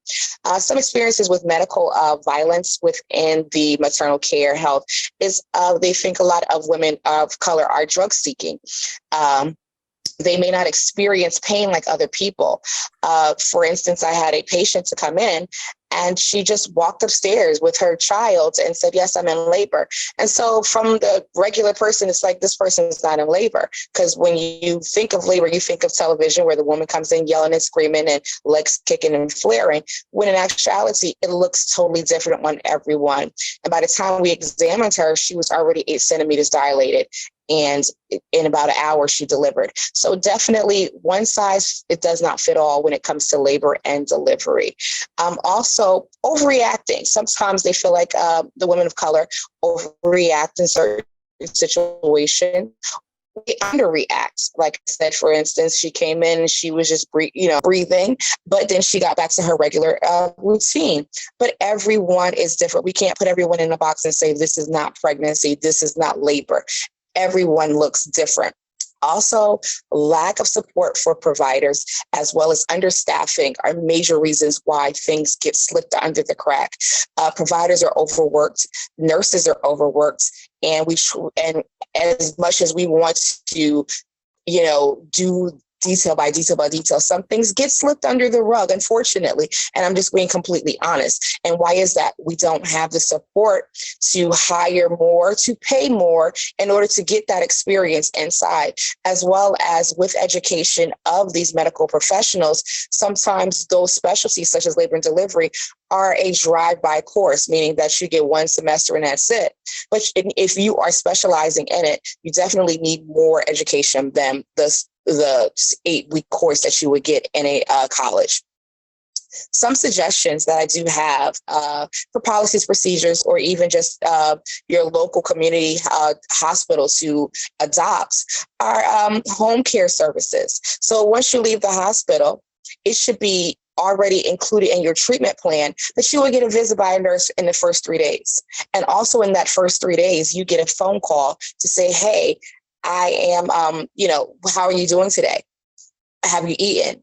[SPEAKER 6] Some experiences with medical violence within the maternal care health is they think a lot of women of color are drug seeking. They may not experience pain like other people. For instance, I had a patient to come in and she just walked upstairs with her child and said, yes, I'm in labor. And so from the regular person, it's like, this person is not in labor. Because when you think of labor, you think of television where the woman comes in yelling and screaming and legs kicking and flaring, when in actuality, it looks totally different on everyone. And by the time we examined her, she was already 8 centimeters dilated. And in about an hour, she delivered. So definitely one size, it does not fit all when it comes to labor and delivery. Also, overreacting. Sometimes they feel like the women of color overreact in certain situations. We underreact. Like I said, for instance, she came in and she was just breathing, but then she got back to her regular routine. But everyone is different. We can't put everyone in a box and say, this is not pregnancy, this is not labor. Everyone looks different. Also, lack of support for providers as well as understaffing are major reasons why things get slipped under the crack. Providers are overworked, nurses are overworked, and as much as we want to, do detail by detail by detail, some things get slipped under the rug, unfortunately. And I'm just being completely honest. And why is that? We don't have the support to hire more, to pay more in order to get that experience inside, as well as with education of these medical professionals. Sometimes those specialties such as labor and delivery are a drive-by course, meaning that you get 1 semester and that's it. But if you are specializing in it, you definitely need more education than the 8-week course that you would get in a college. Some suggestions that I do have for policies, procedures, or even just your local community hospital to adopt are home care services. So once you leave the hospital, it should be already included in your treatment plan that you will get a visit by a nurse in the first 3 days. And also in that first 3 days, you get a phone call to say, hey, I am, how are you doing today? Have you eaten?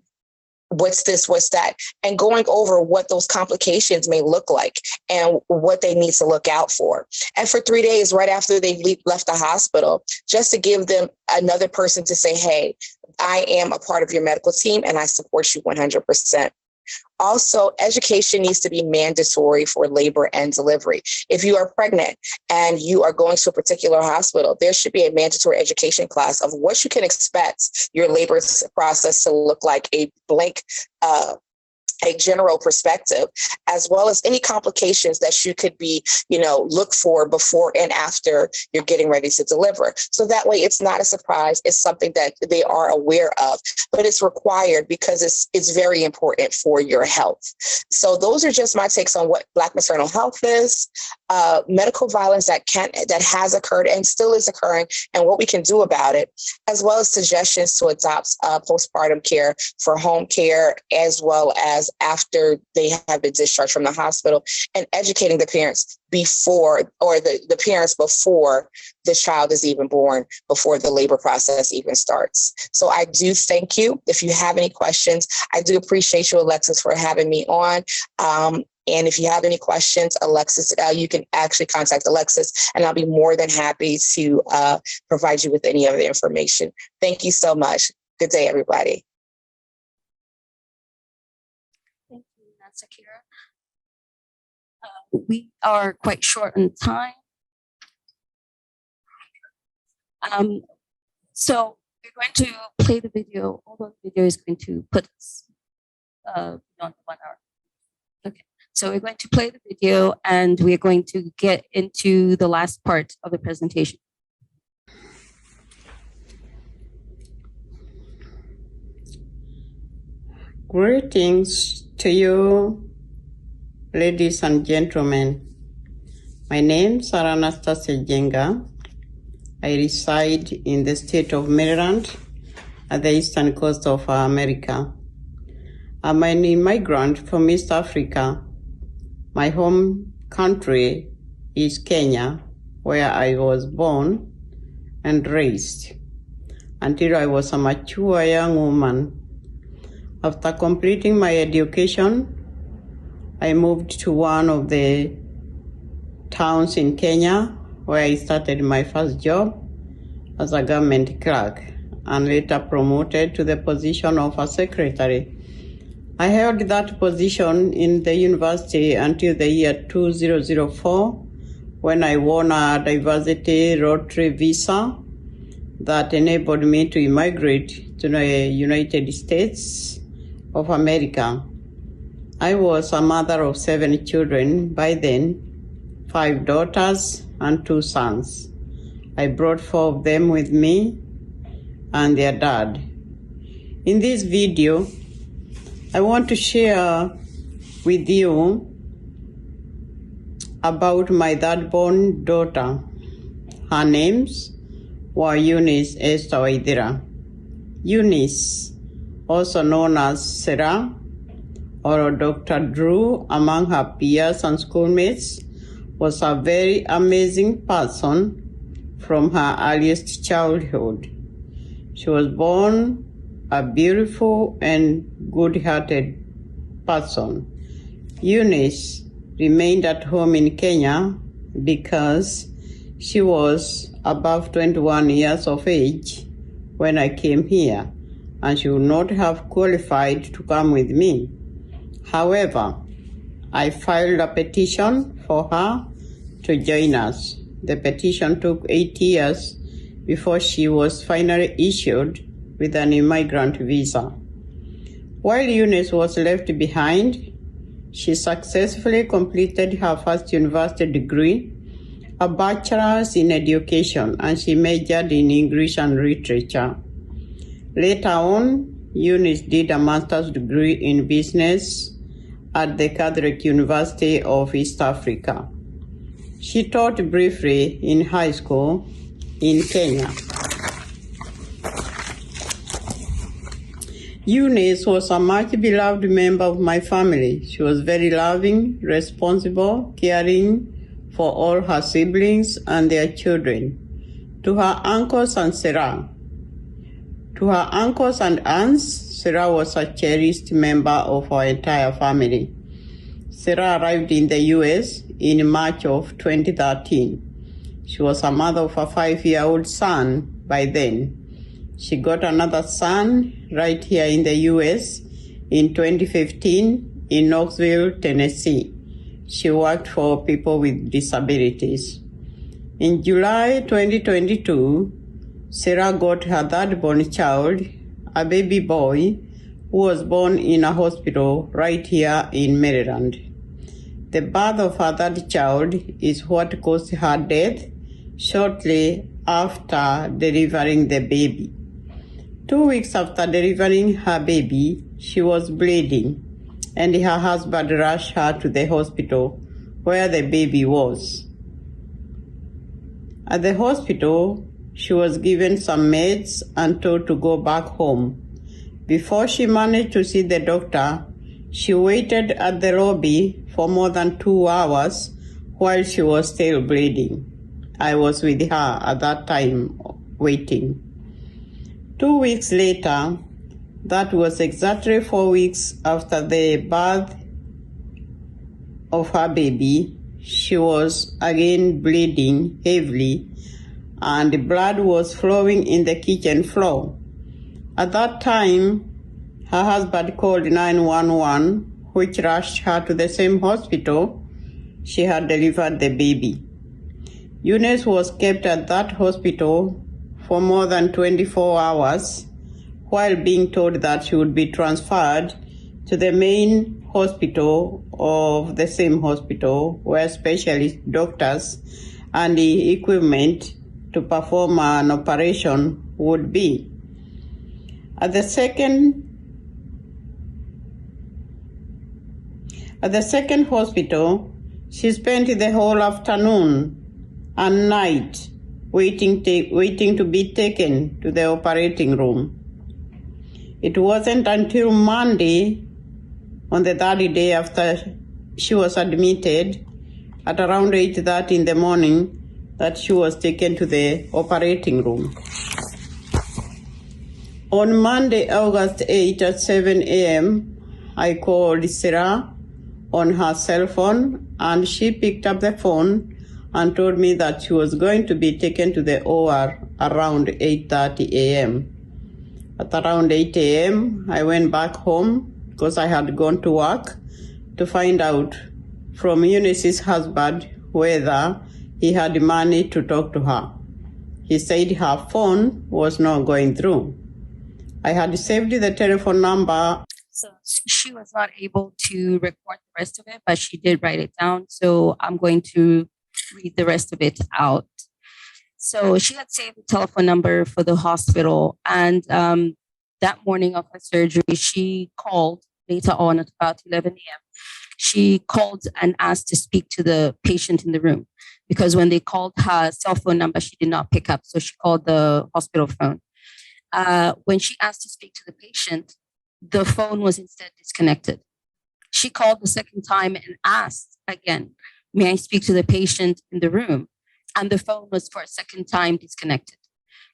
[SPEAKER 6] What's this? What's that? And going over what those complications may look like and what they need to look out for. And for 3 days, right after they left the hospital, just to give them another person to say, hey, I am a part of your medical team and I support you 100%. Also, education needs to be mandatory for labor and delivery. If you are pregnant and you are going to a particular hospital, there should be a mandatory education class of what you can expect your labor process to look like, a general perspective, as well as any complications that you could be, look for before and after you're getting ready to deliver. So that way it's not a surprise. It's something that they are aware of, but it's required because it's very important for your health. So those are just my takes on what Black maternal health is, medical violence that has occurred and still is occurring, and what we can do about it, as well as suggestions to adopt postpartum care for home care, as well as after they have been discharged from the hospital, and educating the parents before, or the parents before the child is even born, before the labor process even starts. So I do thank you. If you have any questions, I do appreciate you, Alexis, for having me on. And if you have any questions, Alexis, you can actually contact Alexis, and I'll be more than happy to provide you with any of the information. Thank you so much. Good day, everybody.
[SPEAKER 2] Thank you, Sakira. We are quite short on time. So we're going to play the video, although the video is going to put us beyond 1 hour. Okay, so we're going to play the video and we're going to get into the last part of the presentation.
[SPEAKER 7] Greetings to you, ladies and gentlemen. My name is Anastasia Jenga. I reside in the state of Maryland at the eastern coast of America. I'm an immigrant from East Africa. My home country is Kenya, where I was born and raised until I was a mature young woman. After completing my education, I moved to one of the towns in Kenya where I started my first job as a government clerk and later promoted to the position of a secretary. I held that position in the university until the year 2004 when I won a diversity rotary visa that enabled me to immigrate to the United States of America. I was a mother of 7 children by then, 5 daughters and 2 sons. I brought 4 of them with me and their dad. In this video, I want to share with you about my third-born daughter. Her names were Eunice Esther Waithira. Eunice, also known as Sarah or Dr. Drew among her peers and schoolmates, was a very amazing person from her earliest childhood. She was born a beautiful and good-hearted person. Eunice remained at home in Kenya because she was above 21 years of age when I came here, and she would not have qualified to come with me. However, I filed a petition for her to join us. The petition took 8 years before she was finally issued with an immigrant visa. While Eunice was left behind, she successfully completed her first university degree, a bachelor's in education, and she majored in English and literature. Later on, Eunice did a master's degree in business at the Catholic University of East Africa. She taught briefly in high school in Kenya. Eunice was a much beloved member of my family. She was very loving, responsible, caring for all her siblings and their children. To her uncles and aunts, Sarah was a cherished member of our entire family. Sarah arrived in the US in March of 2013. She was a mother of a 5-year-old son by then. She got another son right here in the US in 2015 in Knoxville, Tennessee. She worked for people with disabilities. In July 2022, Sarah got her third-born child, a baby boy, who was born in a hospital right here in Maryland. The birth of her third child is what caused her death shortly after delivering the baby. 2 weeks after delivering her baby, she was bleeding, and her husband rushed her to the hospital where the baby was. At the hospital, she was given some meds and told to go back home. Before she managed to see the doctor, she waited at the lobby for more than 2 hours while she was still bleeding. I was with her at that time waiting. 2 weeks later, that was exactly 4 weeks after the birth of her baby, she was again bleeding heavily and blood was flowing in the kitchen floor. At that time, her husband called 911, which rushed her to the same hospital she had delivered the baby. Eunice was kept at that hospital for more than 24 hours while being told that she would be transferred to the main hospital of the same hospital where specialist doctors and the equipment to perform an operation would be. At the second At the second hospital, she spent the whole afternoon and night waiting to be taken to the operating room. It wasn't until Monday, on the third day after she was admitted, at around 8:30 in the morning, that she was taken to the operating room. On Monday, August 8 at 7 a.m., I called Sarah on her cell phone, and she picked up the phone and told me that she was going to be taken to the OR around 8:30 a.m. At around 8 a.m., I went back home because I had gone to work to find out from Eunice's husband whether he had money to talk to her. He said her phone was not going through. I had saved the telephone number.
[SPEAKER 2] So she was not able to record the rest of it, but she did write it down. So I'm going to read the rest of it out. So she had saved the telephone number for the hospital. And that morning of her surgery, she called later on at about 11 a.m. She called and asked to speak to the patient in the room, because when they called her cell phone number, she did not pick up. So she called the hospital phone. When she asked to speak to the patient, the phone was instead disconnected. She called the second time and asked again, may I speak to the patient in the room? And the phone was for a second time disconnected.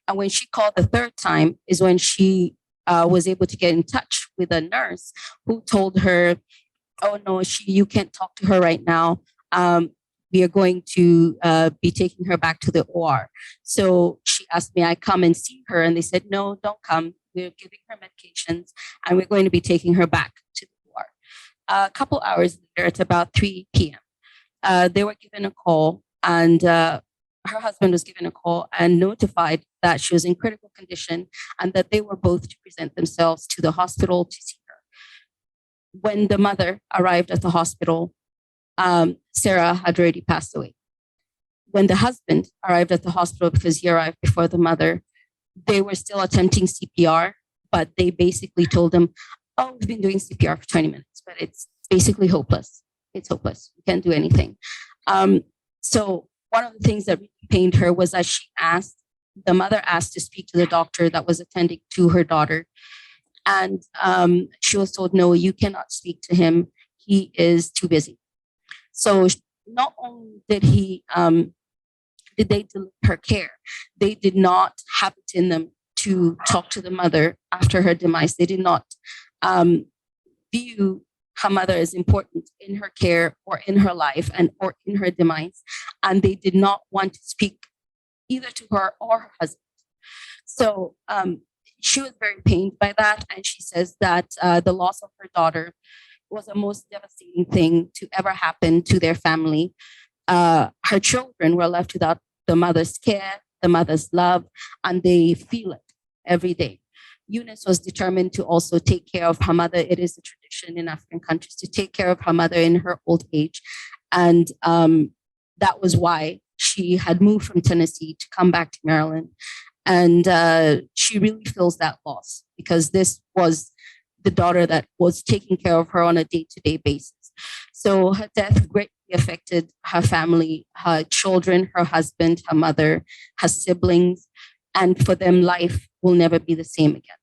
[SPEAKER 2] And when she called the third time is when she was able to get in touch with a nurse who told her, oh no, you can't talk to her right now. We are going to be taking her back to the OR. So she asked me, I come and see her. And they said, no, don't come. We're giving her medications and we're going to be taking her back to the OR. A couple hours later, at about 3 p.m., they were given a call, and her husband was given a call and notified that she was in critical condition and that they were both to present themselves to the hospital to see her. When the mother arrived at the hospital, Sarah had already passed away. When the husband arrived at the hospital, because he arrived before the mother, they were still attempting CPR, but they basically told him, oh, we've been doing CPR for 20 minutes, but it's basically hopeless. It's hopeless. We can't do anything. So one of the things that really pained her was that the mother asked to speak to the doctor that was attending to her daughter. And she was told, no, you cannot speak to him. He is too busy. So not only did they delay her care, they did not have it in them to talk to the mother after her demise. They did not view her mother as important in her care or in her life or in her demise. And they did not want to speak either to her or her husband. So she was very pained by that. And she says that the loss of her daughter was the most devastating thing to ever happen to their family. Her children were left without the mother's care, the mother's love, and they feel it every day. Eunice was determined to also take care of her mother. It is a tradition in African countries to take care of her mother in her old age. And that was why she had moved from Tennessee to come back to Maryland. And she really feels that loss, because this was the daughter that was taking care of her on a day-to-day basis. So her death greatly affected her family, her children, her husband, her mother, her siblings, and for them, life will never be the same again.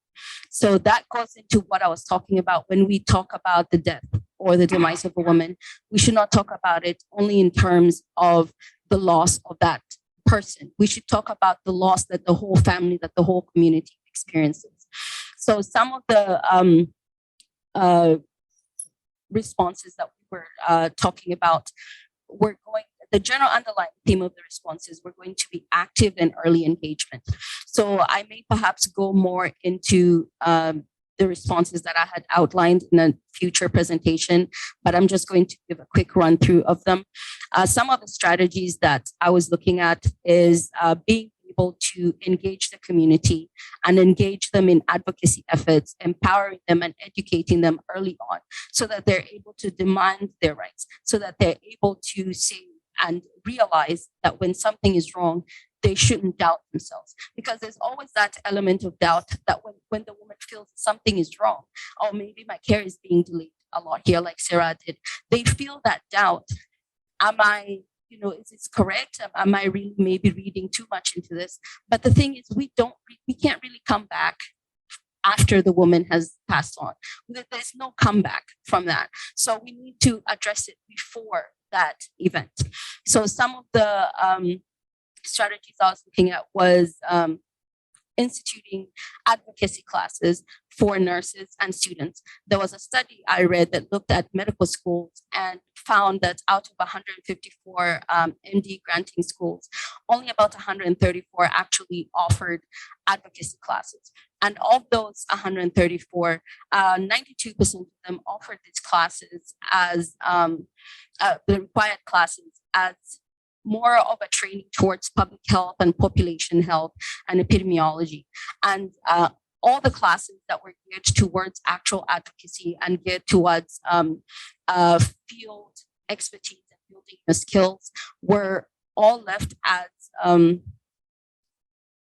[SPEAKER 2] So that goes into what I was talking about. When we talk about the death or the demise of a woman, we should not talk about it only in terms of the loss of that person. We should talk about the loss that the whole family, that the whole community experiences. So some of the responses that we were talking about, the general underlying theme of the responses were going to be active and early engagement. So I may perhaps go more into the responses that I had outlined in a future presentation, but I'm just going to give a quick run through of them. Some of the strategies that I was looking at is being able to engage the community and engage them in advocacy efforts, empowering them and educating them early on so that they're able to demand their rights, so that they're able to say and realize that when something is wrong, they shouldn't doubt themselves, because there's always that element of doubt that when the woman feels something is wrong, or maybe my care is being delayed, a lot here, like Sarah did. They feel that doubt. Am I, is this correct? Am I really maybe reading too much into this? But the thing is, we can't really come back after the woman has passed on. There's no comeback from that. So we need to address it before that event. So some of the strategies I was looking at was instituting advocacy classes for nurses and students. There was a study I read that looked at medical schools and found that out of 154 MD granting schools, only about 134 actually offered advocacy classes. And of those 134, 92% of them offered these classes as the required classes as more of a training towards public health and population health and epidemiology. And all the classes that were geared towards actual advocacy and geared towards field expertise and building the skills were all left as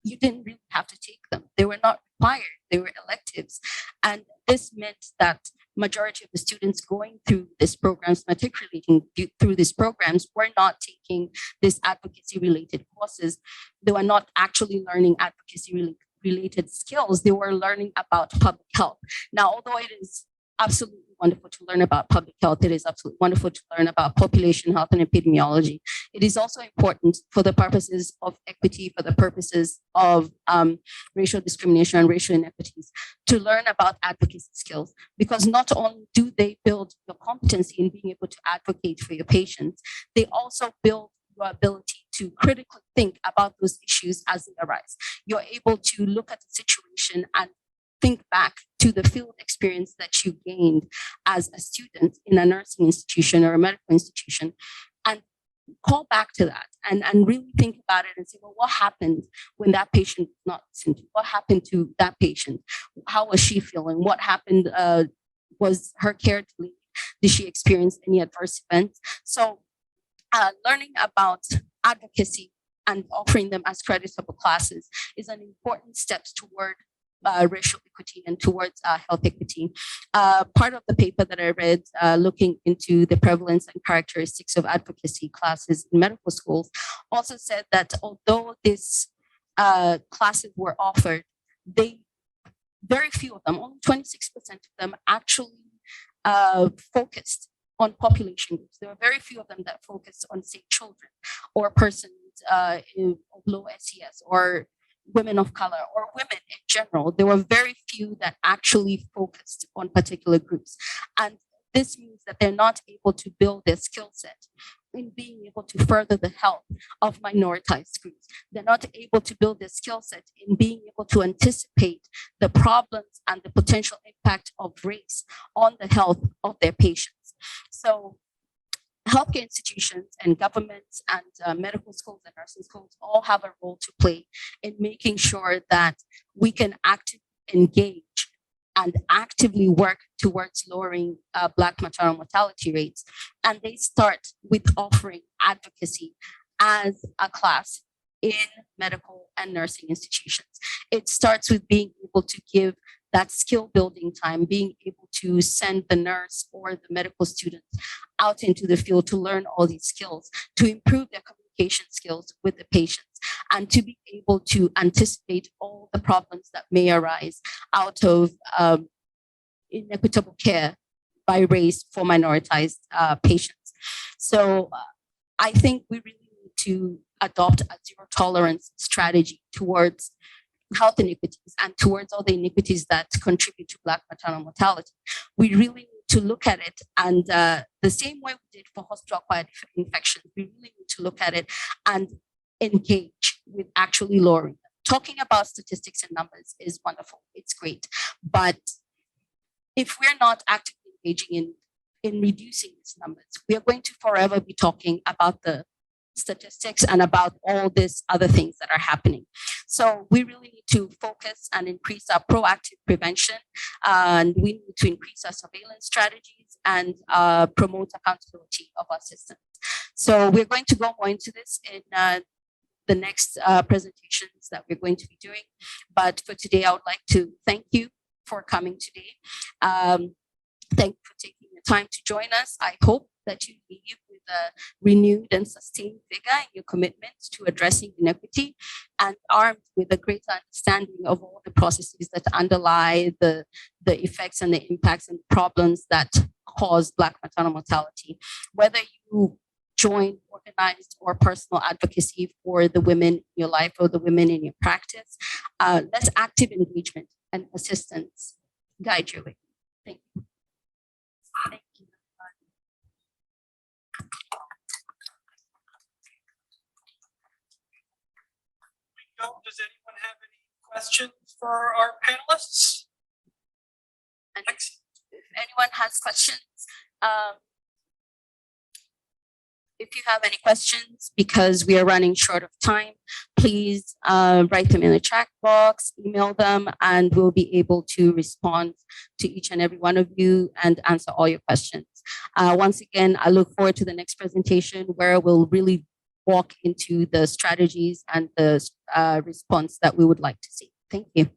[SPEAKER 2] you didn't really have to take them. They were not required, they were electives. And this meant that majority of the students going through these programs, matriculating through these programs, were not taking these advocacy related courses. They were not actually learning advocacy related skills. They were learning about public health. Now, although it is absolutely wonderful to learn about public health, it is absolutely wonderful to learn about population health and epidemiology. It is also important for the purposes of equity, for the purposes of racial discrimination and racial inequities, to learn about advocacy skills, because not only do they build your competency in being able to advocate for your patients, they also build your ability to critically think about those issues as they arise. You're able to look at the situation and think back to the field experience that you gained as a student in a nursing institution or a medical institution, and call back to that and really think about it and say, well, what happened when that patient was not listened to? What happened to that patient? How was she feeling? What happened? Was her care delayed? Did she experience any adverse events? So learning about advocacy and offering them as creditable classes is an important step toward racial equity and towards health equity. Part of the paper that I read looking into the prevalence and characteristics of advocacy classes in medical schools also said that although these classes were offered, very few of them, only 26% of them actually focused on population groups. There were very few of them that focused on, say, children or persons of low SES or women of color or women in general. There were very few that actually focused on particular groups. And this means that they're not able to build their skill set in being able to further the health of minoritized groups. They're not able to build their skill set in being able to anticipate the problems and the potential impact of race on the health of their patients. So healthcare institutions and governments and medical schools and nursing schools all have a role to play in making sure that we can actively engage and actively work towards lowering Black maternal mortality rates. And they start with offering advocacy as a class in medical and nursing institutions. It starts with being able to give that skill building time, being able to send the nurse or the medical students out into the field to learn all these skills, to improve their communication skills with the patients, and to be able to anticipate all the problems that may arise out of inequitable care by race for minoritized patients. So I think we really need to adopt a zero tolerance strategy towards health inequities and towards all the inequities that contribute to Black maternal mortality. We really need to look at it, and the same way we did for hospital-acquired infections, we really need to look at it and engage with actually lowering them. Talking about statistics and numbers is wonderful, it's great, but if we're not actively engaging in reducing these numbers, we are going to forever be talking about the statistics and about all these other things that are happening. So we really need to focus and increase our proactive prevention, and we need to increase our surveillance strategies and promote accountability of our systems. So we're going to go more into this in the next presentations that we're going to be doing. But for today, I would like to thank you for coming today. Thank you for taking the time to join us. I hope that you leave with a renewed and sustained vigor in your commitment to addressing inequity and armed with a greater understanding of all the processes that underlie the effects and the impacts and problems that cause Black maternal mortality. Whether you join organized or personal advocacy for the women in your life or the women in your practice, let active engagement and assistance guide your way. Thank you. Thank you.
[SPEAKER 1] Does anyone have any questions for our panelists?
[SPEAKER 2] And if anyone has questions, if you have any questions, because we are running short of time, please write them in the chat box, email them, and we'll be able to respond to each and every one of you and answer all your questions. Once again, I look forward to the next presentation where we'll really walk into the strategies and the response that we would like to see. Thank you.